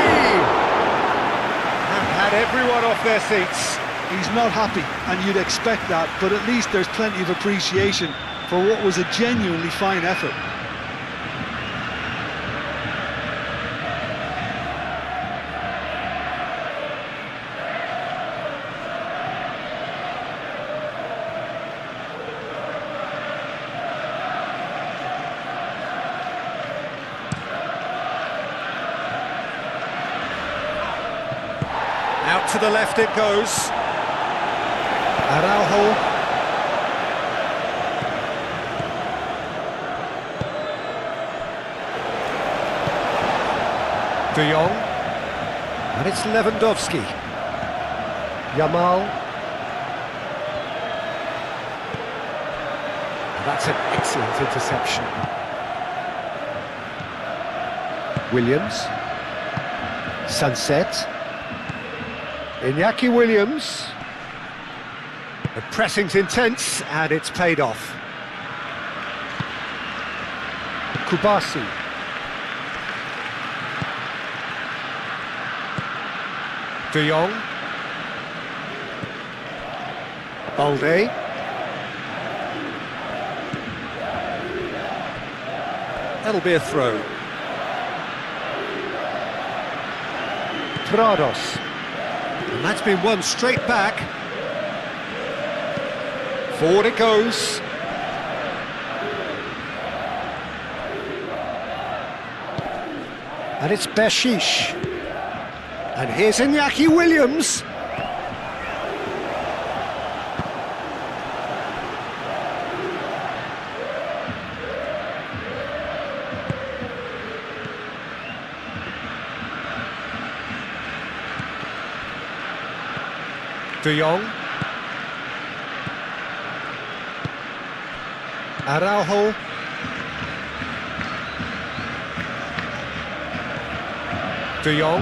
And had everyone off their seats. He's not happy, and you'd expect that, but at least there's plenty of appreciation for what was a genuinely fine effort. Out to the left it goes. Araujo. De Jong. And it's Lewandowski. Yamal. And that's an excellent interception. Williams. Sunset. Iñaki Williams. The pressing's intense and it's paid off. Kubasi. De Jong. Balde. That'll be a throw. Prados. And that's been won straight back. Forward it goes. And it's Bershish. And here's Iñaki Williams. De Jong. Araujo. De Jong.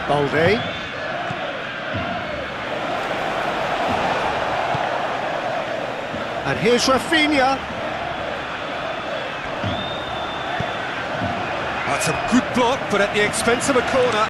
Balde. And here's Rafinha. That's a good block, but at the expense of a corner.